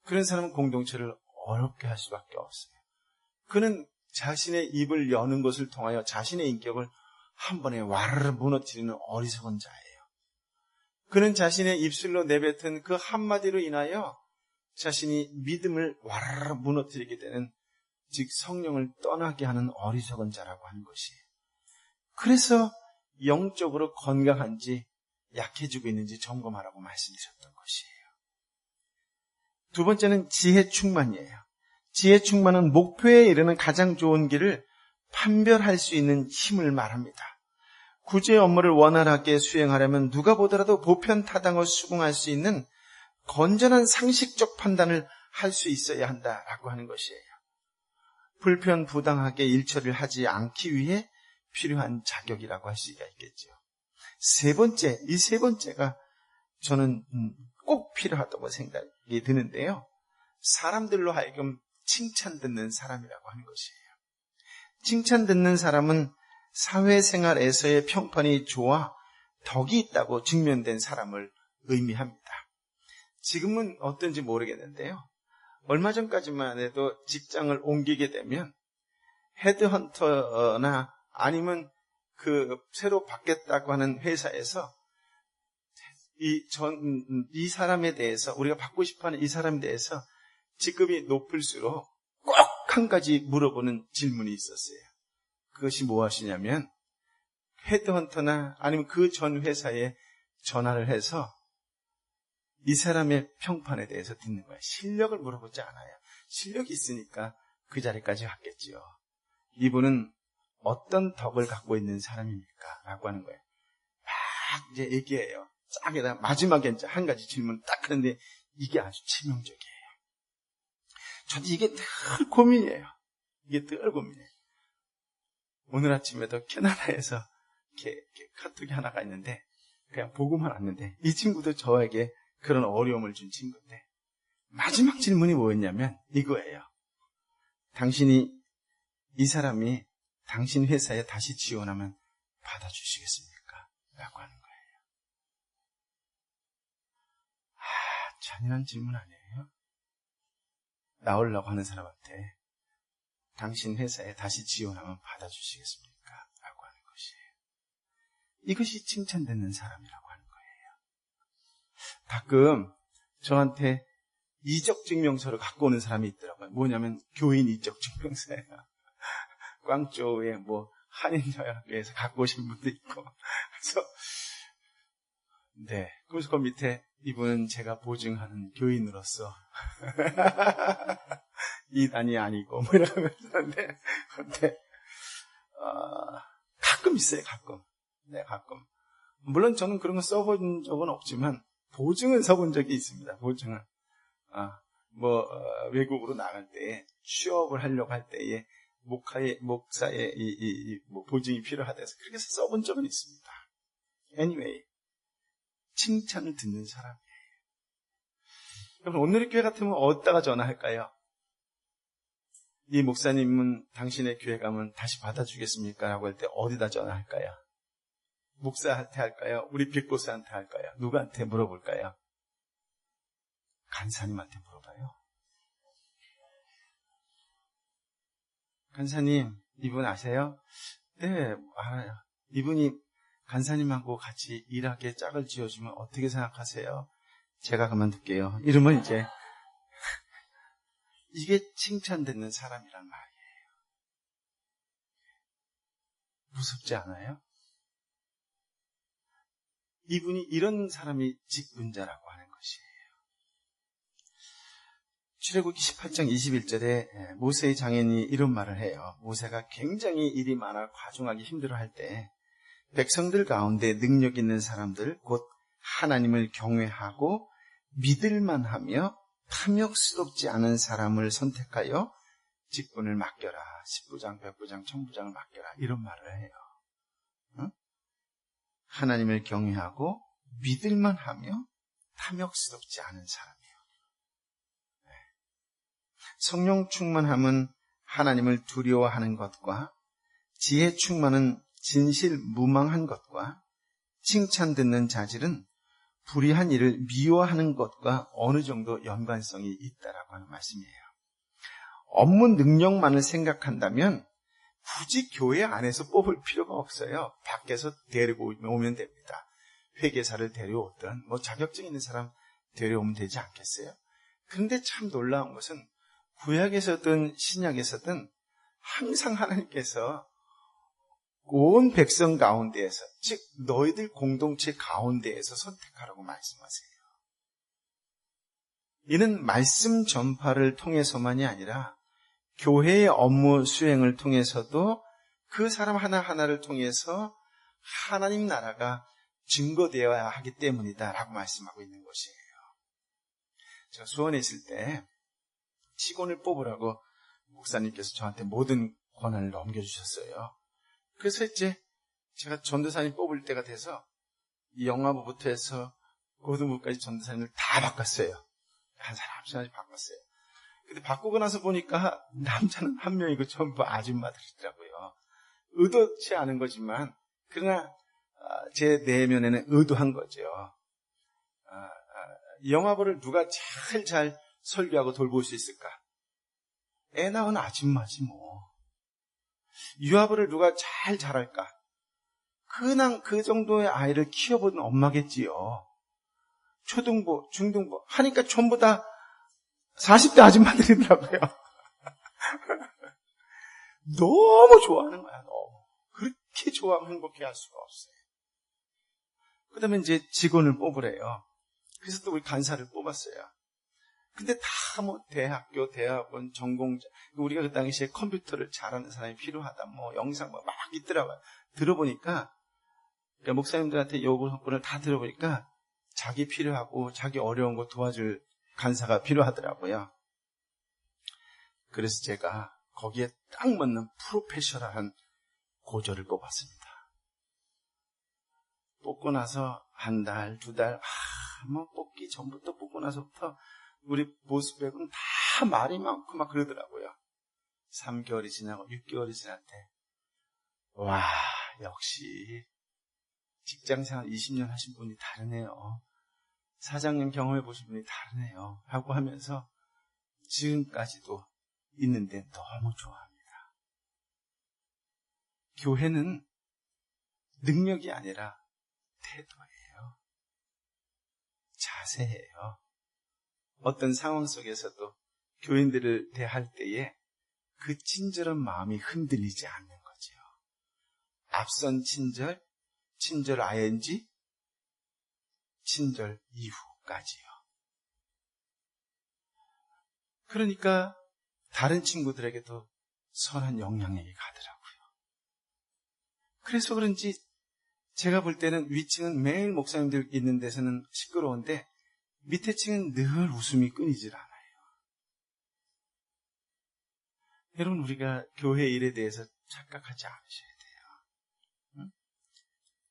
그런 사람은 공동체를 어렵게 할 수밖에 없어요. 그는 자신의 입을 여는 것을 통하여 자신의 인격을 한 번에 와르르 무너뜨리는 어리석은 자예요. 그는 자신의 입술로 내뱉은 그 한마디로 인하여 자신이 믿음을 와르르 무너뜨리게 되는, 즉 성령을 떠나게 하는 어리석은 자라고 하는 것이에요. 그래서 영적으로 건강한지 약해지고 있는지 점검하라고 말씀드렸던 것이에요. 두 번째는 지혜 충만이에요. 지혜 충만은 목표에 이르는 가장 좋은 길을 판별할 수 있는 힘을 말합니다. 구제 업무를 원활하게 수행하려면 누가 보더라도 보편타당을 수긍할 수 있는 건전한 상식적 판단을 할 수 있어야 한다라고 하는 것이에요. 불편부당하게 일처리를 하지 않기 위해 필요한 자격이라고 할 수가 있겠죠. 이 세 번째가 저는 꼭 필요하다고 생각이 드는데요. 사람들로 하여금 칭찬 듣는 사람이라고 하는 것이에요. 칭찬 듣는 사람은 사회생활에서의 평판이 좋아 덕이 있다고 증명된 사람을 의미합니다. 지금은 어떤지 모르겠는데요. 얼마 전까지만 해도 직장을 옮기게 되면 헤드헌터나 아니면 새로 받겠다고 하는 회사에서 이 사람에 대해서, 우리가 받고 싶어 하는 이 사람에 대해서 직급이 높을수록 꼭 한 가지 물어보는 질문이 있었어요. 그것이 무엇이냐면, 헤드헌터나 아니면 그 전 회사에 전화를 해서 이 사람의 평판에 대해서 듣는 거예요. 실력을 물어보지 않아요. 실력이 있으니까 그 자리까지 갔겠지요. 이분은 어떤 덕을 갖고 있는 사람입니까? 라고 하는 거예요. 막 이제 얘기해요. 쫙에다 마지막에 이제 한 가지 질문 딱 하는데 이게 아주 치명적이에요. 저도 이게 늘 고민이에요. 이게 늘 고민이에요. 오늘 아침에도 캐나다에서 이렇게 카톡이 하나가 있는데 그냥 보고만 왔는데 이 친구도 저에게 그런 어려움을 준 친구인데 마지막 질문이 뭐였냐면 이거예요. 이 사람이 당신 회사에 다시 지원하면 받아주시겠습니까? 라고 하는 거예요. 잔인한 질문 아니에요? 나오려고 하는 사람한테 당신 회사에 다시 지원하면 받아주시겠습니까? 라고 하는 것이에요. 이것이 칭찬받는 사람이라고 하는 거예요. 가끔 저한테 이적증명서를 갖고 오는 사람이 있더라고요. 뭐냐면 교인 이적증명서예요. 광저우에 한인여학교에서 갖고 오신 분도 있고. 그래서 그래서 그 밑에 이분은 제가 보증하는 교인으로서 이단이 아니고 이러면서 근데 가끔 있어요. 가끔. 물론 저는 그런 거 써본 적은 없지만 보증은 써본 적이 있습니다. 보증은 외국으로 나갈 때 취업을 하려고 할 때에 목사의 보증이 필요하다해서 그렇게 해서 써본 적은 있습니다. Anyway, 칭찬을 듣는 사람이에요. 그럼 오늘의 교회 같으면 어디다가 전화할까요? 이 목사님은 당신의 교회 가면 다시 받아주겠습니까? 라고 할 때 어디다 전화할까요? 목사한테 할까요? 우리 빅보스한테 할까요? 누구한테 물어볼까요? 간사님한테 물어봐요. 간사님, 이분 아세요? 네, 알아요. 이분이 간사님하고 같이 일하게 짝을 지어주면 어떻게 생각하세요? 제가 그만둘게요. 이러면 이제 이게 칭찬받는 사람이란 말이에요. 무섭지 않아요? 이분이 이런 사람이 직분자라고 하는 것이에요. 출애굽기 18장 21절에 모세의 장인이 이런 말을 해요. 모세가 굉장히 일이 많아 과중하기 힘들어할 때 백성들 가운데 능력 있는 사람들 곧 하나님을 경외하고 믿을만하며 탐욕스럽지 않은 사람을 선택하여 직분을 맡겨라. 10부장, 100부장, 1000부장을 맡겨라. 이런 말을 해요. 응? 하나님을 경외하고 믿을만하며 탐욕스럽지 않은 사람이에요. 성령 충만함은 하나님을 두려워하는 것과 지혜 충만은 진실무망한 것과 칭찬 듣는 자질은 불의한 일을 미워하는 것과 어느 정도 연관성이 있다라고 하는 말씀이에요. 업무 능력만을 생각한다면 굳이 교회 안에서 뽑을 필요가 없어요. 밖에서 데리고 오면 됩니다. 회계사를 데려오든 자격증 있는 사람 데려오면 되지 않겠어요? 그런데 참 놀라운 것은 구약에서든 신약에서든 항상 하나님께서 온 백성 가운데에서, 즉 너희들 공동체 가운데에서 선택하라고 말씀하세요. 이는 말씀 전파를 통해서만이 아니라 교회의 업무 수행을 통해서도 그 사람 하나하나를 통해서 하나님 나라가 증거되어야 하기 때문이다라고 말씀하고 있는 것이에요. 제가 수원에 있을 때 직원을 뽑으라고 목사님께서 저한테 모든 권한을 넘겨주셨어요. 그래서 이제 제가 전도사님 뽑을 때가 돼서 이 영화부부터 해서 고등부까지 전도사님을 다 바꿨어요. 한 사람씩 바꿨어요. 근데 바꾸고 나서 보니까 남자는 한 명이고 전부 아줌마들이더라고요. 의도치 않은 거지만 그러나 제 내면에는 의도한 거죠. 영화보를 누가 잘 설교하고 돌볼 수 있을까? 애 낳은 아줌마지 뭐. 유아부를 누가 잘 잘할까? 그냥 그 정도의 아이를 키워보는 엄마겠지요. 초등부, 중등부 하니까 전부 다 40대 아줌마들이더라고요. 너무 좋아하는 거야, 너무. 그렇게 좋아하면 행복해 할 수가 없어요. 그 다음에 이제 직원을 뽑으래요. 그래서 또 우리 간사를 뽑았어요. 근데 다 뭐 대학교, 대학원, 전공자, 우리가 그 당시에 컴퓨터를 잘하는 사람이 필요하다, 뭐 영상 막 있더라고요. 들어보니까, 그러니까 목사님들한테 요구를 다 들어보니까 자기 필요하고 자기 어려운 거 도와줄 간사가 필요하더라고요. 그래서 제가 거기에 딱 맞는 프로페셔널한 고졸을 뽑았습니다. 뽑고 나서 한 달, 두 달, 뭐 뽑기 전부터 뽑고 나서부터 우리 보스백은 다 말이 많고 막 그러더라고요. 3개월이 지나고 6개월이 지날 때, 와, 역시 직장생활 20년 하신 분이 다르네요. 사장님 경험해 보신 분이 다르네요. 하고 하면서 지금까지도 있는데 너무 좋아합니다. 교회는 능력이 아니라 태도예요. 자세예요. 어떤 상황 속에서도 교인들을 대할 때에 그 친절한 마음이 흔들리지 않는 거죠. 앞선 친절, 친절 ing, 친절 이후까지요. 그러니까 다른 친구들에게도 선한 영향력이 가더라고요. 그래서 그런지 제가 볼 때는 위층은 매일 목사님들 있는 데서는 시끄러운데 밑에 층은 늘 웃음이 끊이질 않아요. 여러분, 우리가 교회 일에 대해서 착각하지 않으셔야 돼요. 응?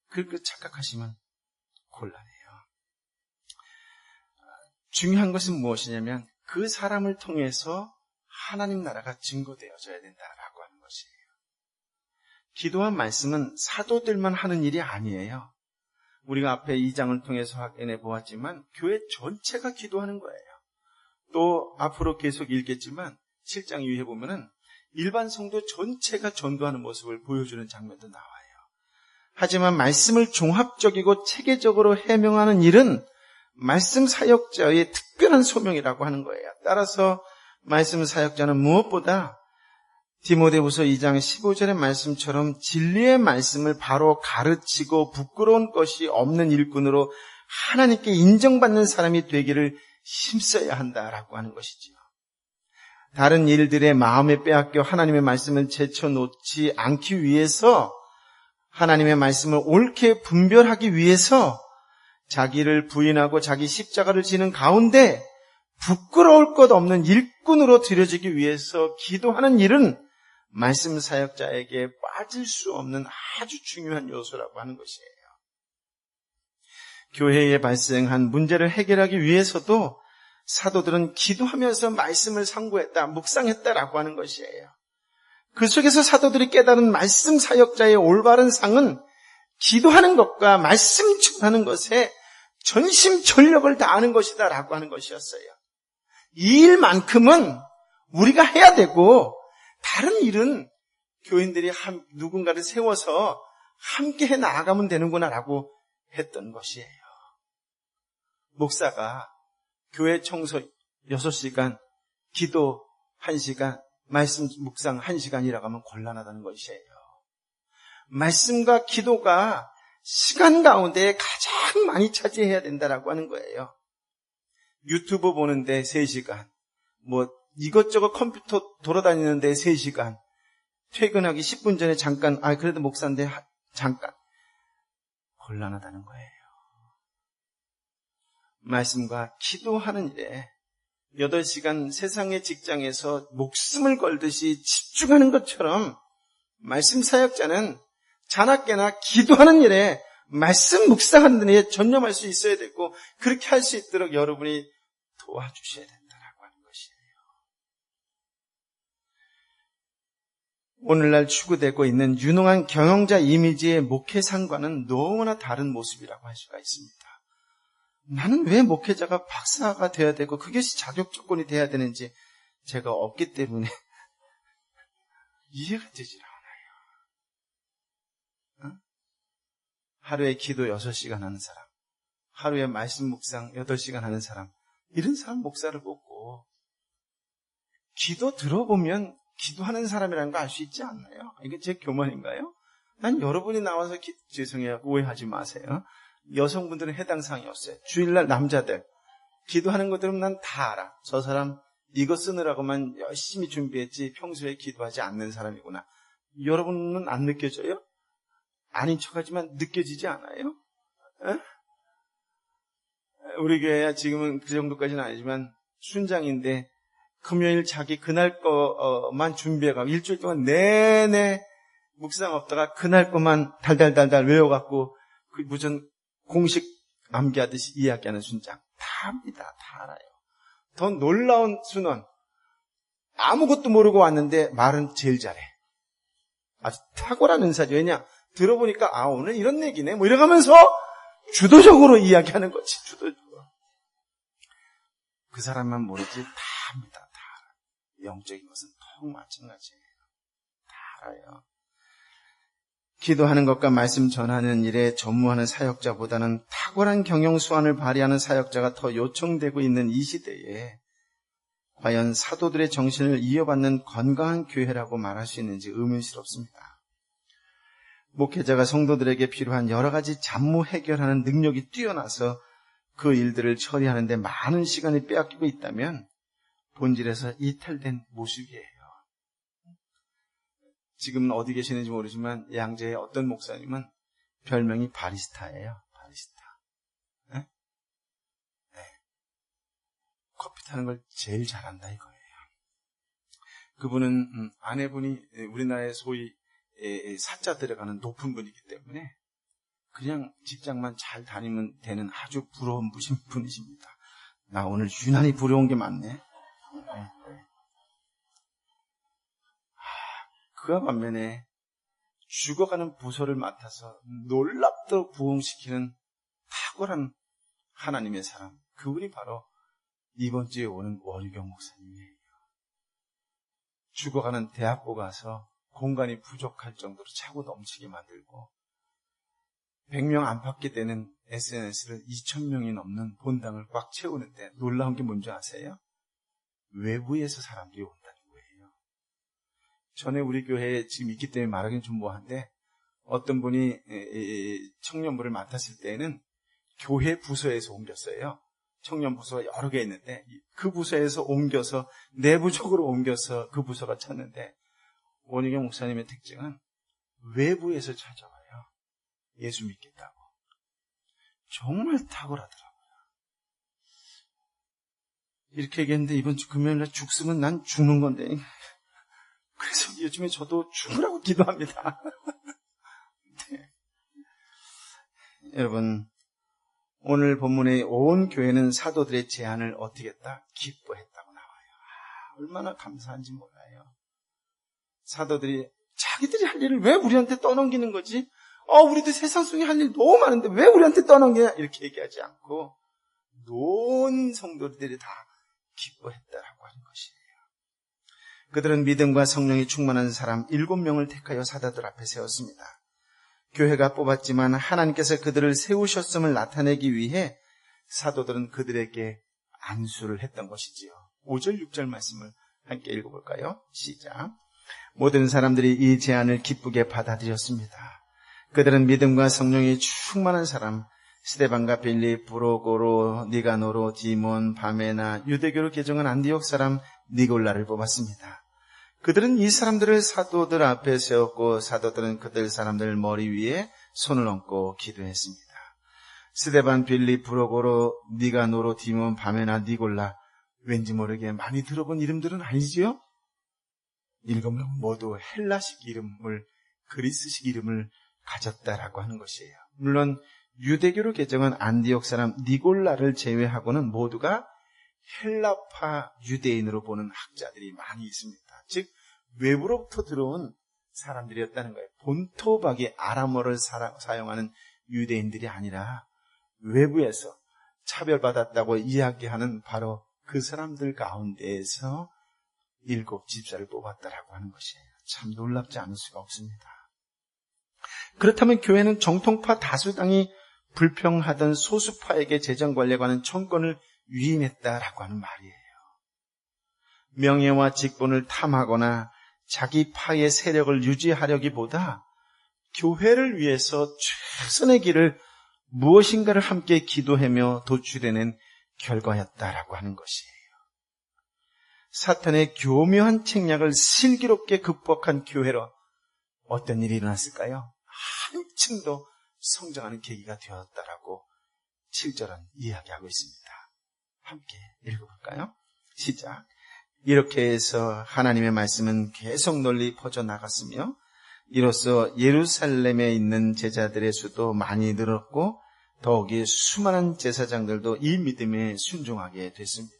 그렇게 착각하시면 곤란해요. 중요한 것은 무엇이냐면 그 사람을 통해서 하나님 나라가 증거되어져야 된다라고 하는 것이에요. 기도한 말씀은 사도들만 하는 일이 아니에요. 우리가 앞에 2장을 통해서 확인해 보았지만 교회 전체가 기도하는 거예요. 또 앞으로 계속 읽겠지만 7장 이후에 보면은 일반 성도 전체가 전도하는 모습을 보여주는 장면도 나와요. 하지만 말씀을 종합적이고 체계적으로 해명하는 일은 말씀 사역자의 특별한 소명이라고 하는 거예요. 따라서 말씀 사역자는 무엇보다 디모데후서 2장 15절의 말씀처럼 진리의 말씀을 바로 가르치고 부끄러운 것이 없는 일꾼으로 하나님께 인정받는 사람이 되기를 힘써야 한다라고 하는 것이지요. 다른 일들의 마음에 빼앗겨 하나님의 말씀을 제쳐놓지 않기 위해서, 하나님의 말씀을 옳게 분별하기 위해서 자기를 부인하고 자기 십자가를 지는 가운데 부끄러울 것 없는 일꾼으로 드려지기 위해서 기도하는 일은 말씀 사역자에게 빠질 수 없는 아주 중요한 요소라고 하는 것이에요. 교회에 발생한 문제를 해결하기 위해서도 사도들은 기도하면서 말씀을 상고했다, 묵상했다라고 하는 것이에요. 그 속에서 사도들이 깨달은 말씀 사역자의 올바른 상은 기도하는 것과 말씀 전하는 것에 전심전력을 다하는 것이다라고 하는 것이었어요. 이 일만큼은 우리가 해야 되고 다른 일은 교인들이 누군가를 세워서 함께 해 나아가면 되는구나라고 했던 것이에요. 목사가 교회 청소 6시간, 기도 1시간, 말씀 묵상 1시간이라고 하면 곤란하다는 것이에요. 말씀과 기도가 시간 가운데 가장 많이 차지해야 된다라고 하는 거예요. 유튜브 보는데 3시간, 뭐 이것저것 컴퓨터 돌아다니는데 3시간, 퇴근하기 10분 전에 잠깐, 그래도 목사인데 잠깐. 곤란하다는 거예요. 말씀과 기도하는 일에 8시간 세상의 직장에서 목숨을 걸듯이 집중하는 것처럼 말씀 사역자는 자나깨나 기도하는 일에 말씀 묵상하는 일에 전념할 수 있어야 되고, 그렇게 할 수 있도록 여러분이 도와주셔야 된다라고 하는 것이에요. 오늘날 추구되고 있는 유능한 경영자 이미지의 목회상과는 너무나 다른 모습이라고 할 수가 있습니다. 나는 왜 목회자가 박사가 되어야 되고 그것이 자격 조건이 돼야 되는지 제가 없기 때문에 이해가 되질 않아요. 어? 하루에 기도 6시간 하는 사람, 하루에 말씀 묵상 8시간 하는 사람, 이런 사람 목사를 뽑고 기도 들어보면 기도하는 사람이라는 거 알 수 있지 않나요? 이게 제 교만인가요? 난 여러분이 나와서 죄송해요. 오해하지 마세요. 여성분들은 해당 사항이 없어요. 주일날 남자들 기도하는 거 들으면 난 다 알아. 저 사람 이거 쓰느라고만 열심히 준비했지 평소에 기도하지 않는 사람이구나. 여러분은 안 느껴져요? 아닌 척하지만 느껴지지 않아요? 에? 우리 교회야 지금은 그 정도까지는 아니지만 순장인데 금요일 자기 그날 거만 준비해가고 일주일 동안 내내 묵상 없다가 그날 거만 달달달달 외워갖고 그 무슨 공식 암기하듯이 이야기하는 순장 다 압니다. 다 알아요. 더 놀라운 순원 아무것도 모르고 왔는데 말은 제일 잘해. 아주 탁월한 은사죠. 왜냐? 들어보니까 오늘 이런 얘기네 뭐 이러면서 주도적으로 이야기하는 거지. 주도적으로. 그 사람만 모르지 다 압니다. 다 알아요. 영적인 것은 통 마찬가지예요. 다 알아요. 기도하는 것과 말씀 전하는 일에 전무하는 사역자보다는 탁월한 경영수완을 발휘하는 사역자가 더 요청되고 있는 이 시대에 과연 사도들의 정신을 이어받는 건강한 교회라고 말할 수 있는지 의문스럽습니다. 목회자가 성도들에게 필요한 여러 가지 잡무 해결하는 능력이 뛰어나서 그 일들을 처리하는 데 많은 시간이 빼앗기고 있다면 본질에서 이탈된 모습이에요. 지금 어디 계시는지 모르지만 양재의 어떤 목사님은 별명이 바리스타예요. 바리스타. 네? 네. 커피 타는 걸 제일 잘한다 이거예요. 그분은 아내분이 우리나라의 소위 사자 들어가는 높은 분이기 때문에 그냥 직장만 잘 다니면 되는 아주 부러운 분이십니다. 나 오늘 유난히 부러운 게 많네. 네. 그와 반면에 죽어가는 부서를 맡아서 놀랍도록 부흥시키는 탁월한 하나님의 사람, 그분이 바로 이번 주에 오는 원유경 목사님이에요. 죽어가는 대학교 가서 공간이 부족할 정도로 차고 넘치게 만들고 100명 안팎이 되는 SNS를 2,000명이 넘는 본당을 꽉 채우는데 놀라운 게 뭔지 아세요? 외부에서 사람들이 온다는 거예요. 전에 우리 교회에 지금 있기 때문에 말하기는 좀 뭐한데 어떤 분이 청년부를 맡았을 때에는 교회 부서에서 옮겼어요. 청년 부서가 여러 개 있는데 그 부서에서 옮겨서 내부적으로 옮겨서 그 부서가 찾는데 원희경 목사님의 특징은 외부에서 찾아와요. 예수 믿겠다고. 정말 탁월하더라고요. 이렇게 얘기했는데 이번 주 금요일날 죽으면 난 죽는 건데 그래서 요즘에 저도 죽으라고 기도합니다. 네. 여러분 오늘 본문의 온 교회는 사도들의 제안을 어떻게 했다? 기뻐했다고 나와요. 얼마나 감사한지 몰라요. 사도들이 자기들이 할 일을 왜 우리한테 떠넘기는 거지? 우리도 세상 속에 할 일 너무 많은데 왜 우리한테 떠넘기냐? 이렇게 얘기하지 않고 온 성도들이 다 기뻐했다라고 하는 것이에요. 그들은 믿음과 성령이 충만한 사람 7명을 택하여 사도들 앞에 세웠습니다. 교회가 뽑았지만 하나님께서 그들을 세우셨음을 나타내기 위해 사도들은 그들에게 안수를 했던 것이지요. 5절 6절 말씀을 함께 읽어볼까요? 시작. 모든 사람들이 이 제안을 기쁘게 받아들였습니다. 그들은 믿음과 성령이 충만한 사람 스데반과 빌립, 브로고로, 니가노로, 디몬, 바메나, 유대교로 개종한 안디옥 사람 니골라를 뽑았습니다. 그들은 이 사람들을 사도들 앞에 세웠고 사도들은 그들 사람들 머리 위에 손을 얹고 기도했습니다. 스데반, 빌립, 브로고로, 니가노로, 디몬, 바메나, 니골라 왠지 모르게 많이 들어본 이름들은 아니지요? 7명 모두 헬라식 이름을 그리스식 이름을 가졌다라고 하는 것이에요. 물론 유대교로 개정한 안디옥 사람 니골라를 제외하고는 모두가 헬라파 유대인으로 보는 학자들이 많이 있습니다. 즉 외부로부터 들어온 사람들이었다는 거예요. 본토박이 아람어를 사용하는 유대인들이 아니라 외부에서 차별받았다고 이야기하는 바로 그 사람들 가운데에서 7 집사를 뽑았다라고 하는 것이에요. 참 놀랍지 않을 수가 없습니다. 그렇다면 교회는 정통파 다수당이 불평하던 소수파에게 재정관리에 관한 청권을 위임했다라고 하는 말이에요. 명예와 직분을 탐하거나 자기 파의 세력을 유지하려기보다 교회를 위해서 최선의 길을 무엇인가를 함께 기도하며 도출해낸 결과였다라고 하는 것이에요. 사탄의 교묘한 책략을 슬기롭게 극복한 교회로 어떤 일이 일어났을까요? 한층 더 성장하는 계기가 되었다라고 7절은 이야기하고 있습니다. 함께 읽어볼까요? 시작. 이렇게 해서 하나님의 말씀은 계속 널리 퍼져나갔으며 이로써 예루살렘에 있는 제자들의 수도 많이 늘었고 더욱이 수많은 제사장들도 이 믿음에 순종하게 됐습니다.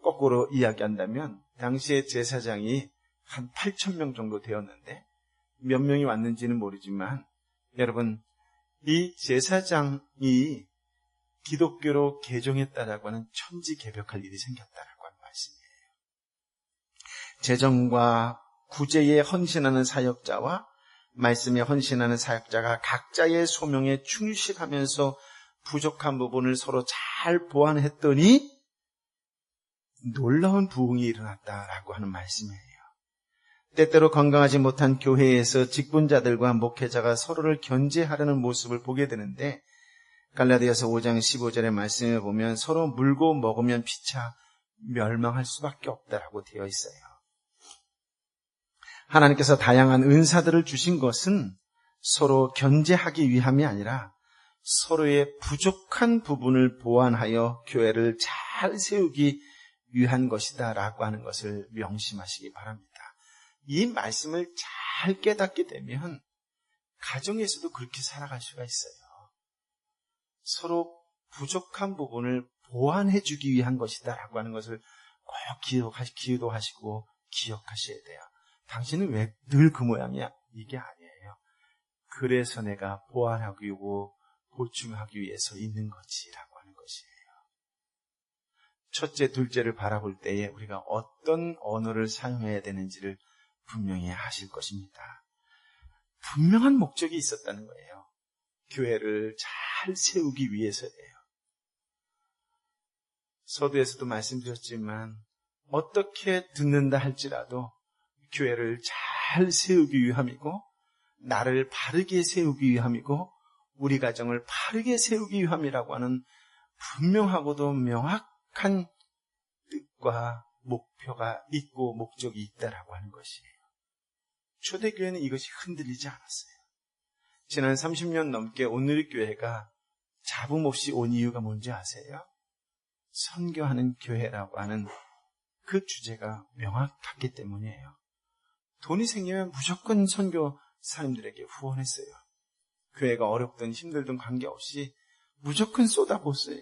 거꾸로 이야기한다면 당시의 제사장이 한 8,000명 정도 되었는데 몇 명이 왔는지는 모르지만 여러분 이 제사장이 기독교로 개종했다라고 하는 천지개벽할 일이 생겼다라고 하는 말씀이에요. 재정과 구제에 헌신하는 사역자와 말씀에 헌신하는 사역자가 각자의 소명에 충실하면서 부족한 부분을 서로 잘 보완했더니 놀라운 부흥이 일어났다라고 하는 말씀이에요. 때때로 건강하지 못한 교회에서 직분자들과 목회자가 서로를 견제하려는 모습을 보게 되는데 갈라디아서 5장 15절의 말씀에 보면 서로 물고 먹으면 피차 멸망할 수밖에 없다라고 되어 있어요. 하나님께서 다양한 은사들을 주신 것은 서로 견제하기 위함이 아니라 서로의 부족한 부분을 보완하여 교회를 잘 세우기 위한 것이다라고 하는 것을 명심하시기 바랍니다. 이 말씀을 잘 깨닫게 되면 가정에서도 그렇게 살아갈 수가 있어요. 서로 부족한 부분을 보완해 주기 위한 것이다라고 하는 것을 꼭 기도하시고 기억하셔야 돼요. 당신은 왜 늘 그 모양이야? 이게 아니에요. 그래서 내가 보완하기 위하고 보충하기 위해서 있는 거지라고 하는 것이에요. 첫째, 둘째를 바라볼 때에 우리가 어떤 언어를 사용해야 되는지를 분명히 아실 것입니다. 분명한 목적이 있었다는 거예요. 교회를 잘 세우기 위해서예요. 서두에서도 말씀드렸지만 어떻게 듣는다 할지라도 교회를 잘 세우기 위함이고 나를 바르게 세우기 위함이고 우리 가정을 바르게 세우기 위함이라고 하는 분명하고도 명확한 뜻과 목표가 있고 목적이 있다라고 하는 것이에요. 초대교회는 이것이 흔들리지 않았어요. 지난 30년 넘게 온누리교회가 잡음 없이 온 이유가 뭔지 아세요? 선교하는 교회라고 하는 그 주제가 명확했기 때문이에요. 돈이 생기면 무조건 선교사님들에게 후원했어요. 교회가 어렵든 힘들든 관계없이 무조건 쏟아부었어요.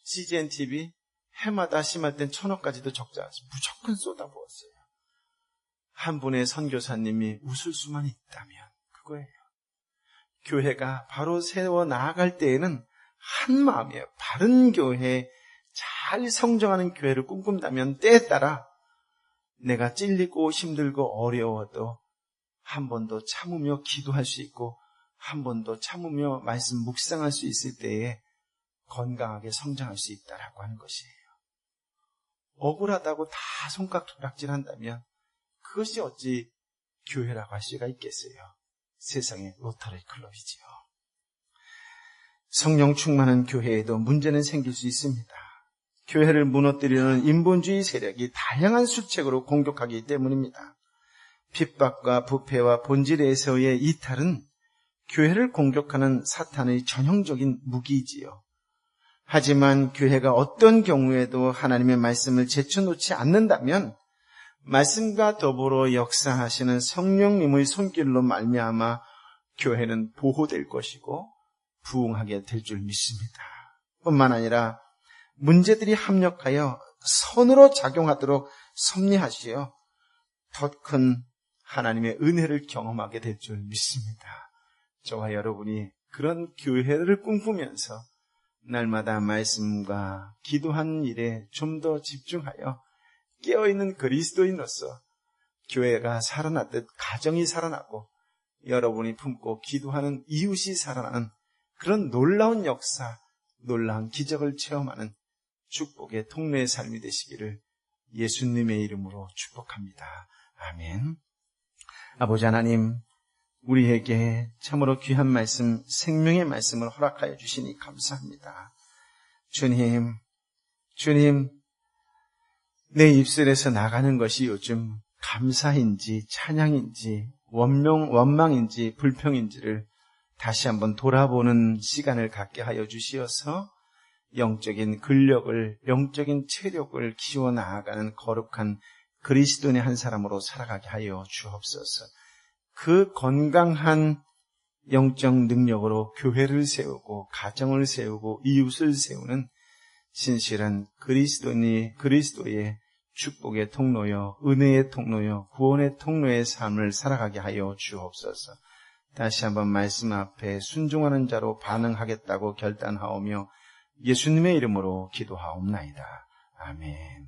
CGN TV 해마다 심할 땐 1,000억까지도 적지 않았어요. 무조건 쏟아부었어요. 한 분의 선교사님이 웃을 수만 있다면 그거예요. 교회가 바로 세워 나아갈 때에는 한 마음이에요. 바른 교회, 잘 성장하는 교회를 꿈꾼다면 때에 따라 내가 찔리고 힘들고 어려워도 한 번 더 참으며 기도할 수 있고 한 번 더 참으며 말씀 묵상할 수 있을 때에 건강하게 성장할 수 있다라고 하는 것이에요. 억울하다고 다 손가락 도락질한다면 그것이 어찌 교회라고 할 수가 있겠어요. 세상의 로터리 클럽이지요. 성령 충만한 교회에도 문제는 생길 수 있습니다. 교회를 무너뜨리는 인본주의 세력이 다양한 수책으로 공격하기 때문입니다. 핍박과 부패와 본질에서의 이탈은 교회를 공격하는 사탄의 전형적인 무기이지요. 하지만 교회가 어떤 경우에도 하나님의 말씀을 제쳐놓지 않는다면 말씀과 더불어 역사하시는 성령님의 손길로 말미암아 교회는 보호될 것이고 부흥하게 될 줄 믿습니다. 뿐만 아니라 문제들이 합력하여 선으로 작용하도록 섭리하시어 더 큰 하나님의 은혜를 경험하게 될 줄 믿습니다. 저와 여러분이 그런 교회를 꿈꾸면서 날마다 말씀과 기도하는 일에 좀 더 집중하여 깨어있는 그리스도인으로서 교회가 살아났듯 가정이 살아나고 여러분이 품고 기도하는 이웃이 살아나는 그런 놀라운 역사, 놀라운 기적을 체험하는 축복의 통로의 삶이 되시기를 예수님의 이름으로 축복합니다. 아멘. 아버지 하나님, 우리에게 참으로 귀한 말씀, 생명의 말씀을 허락하여 주시니 감사합니다. 주님, 내 입술에서 나가는 것이 요즘 감사인지 찬양인지 원망인지 불평인지를 다시 한번 돌아보는 시간을 갖게 하여 주시어서 영적인 근력을, 영적인 체력을 키워 나아가는 거룩한 그리스도인의 한 사람으로 살아가게 하여 주옵소서. 그 건강한 영적 능력으로 교회를 세우고 가정을 세우고 이웃을 세우는 신실한 그리스도의 축복의 통로여, 은혜의 통로여, 구원의 통로의 삶을 살아가게 하여 주옵소서. 다시 한번 말씀 앞에 순종하는 자로 반응하겠다고 결단하오며 예수님의 이름으로 기도하옵나이다. 아멘.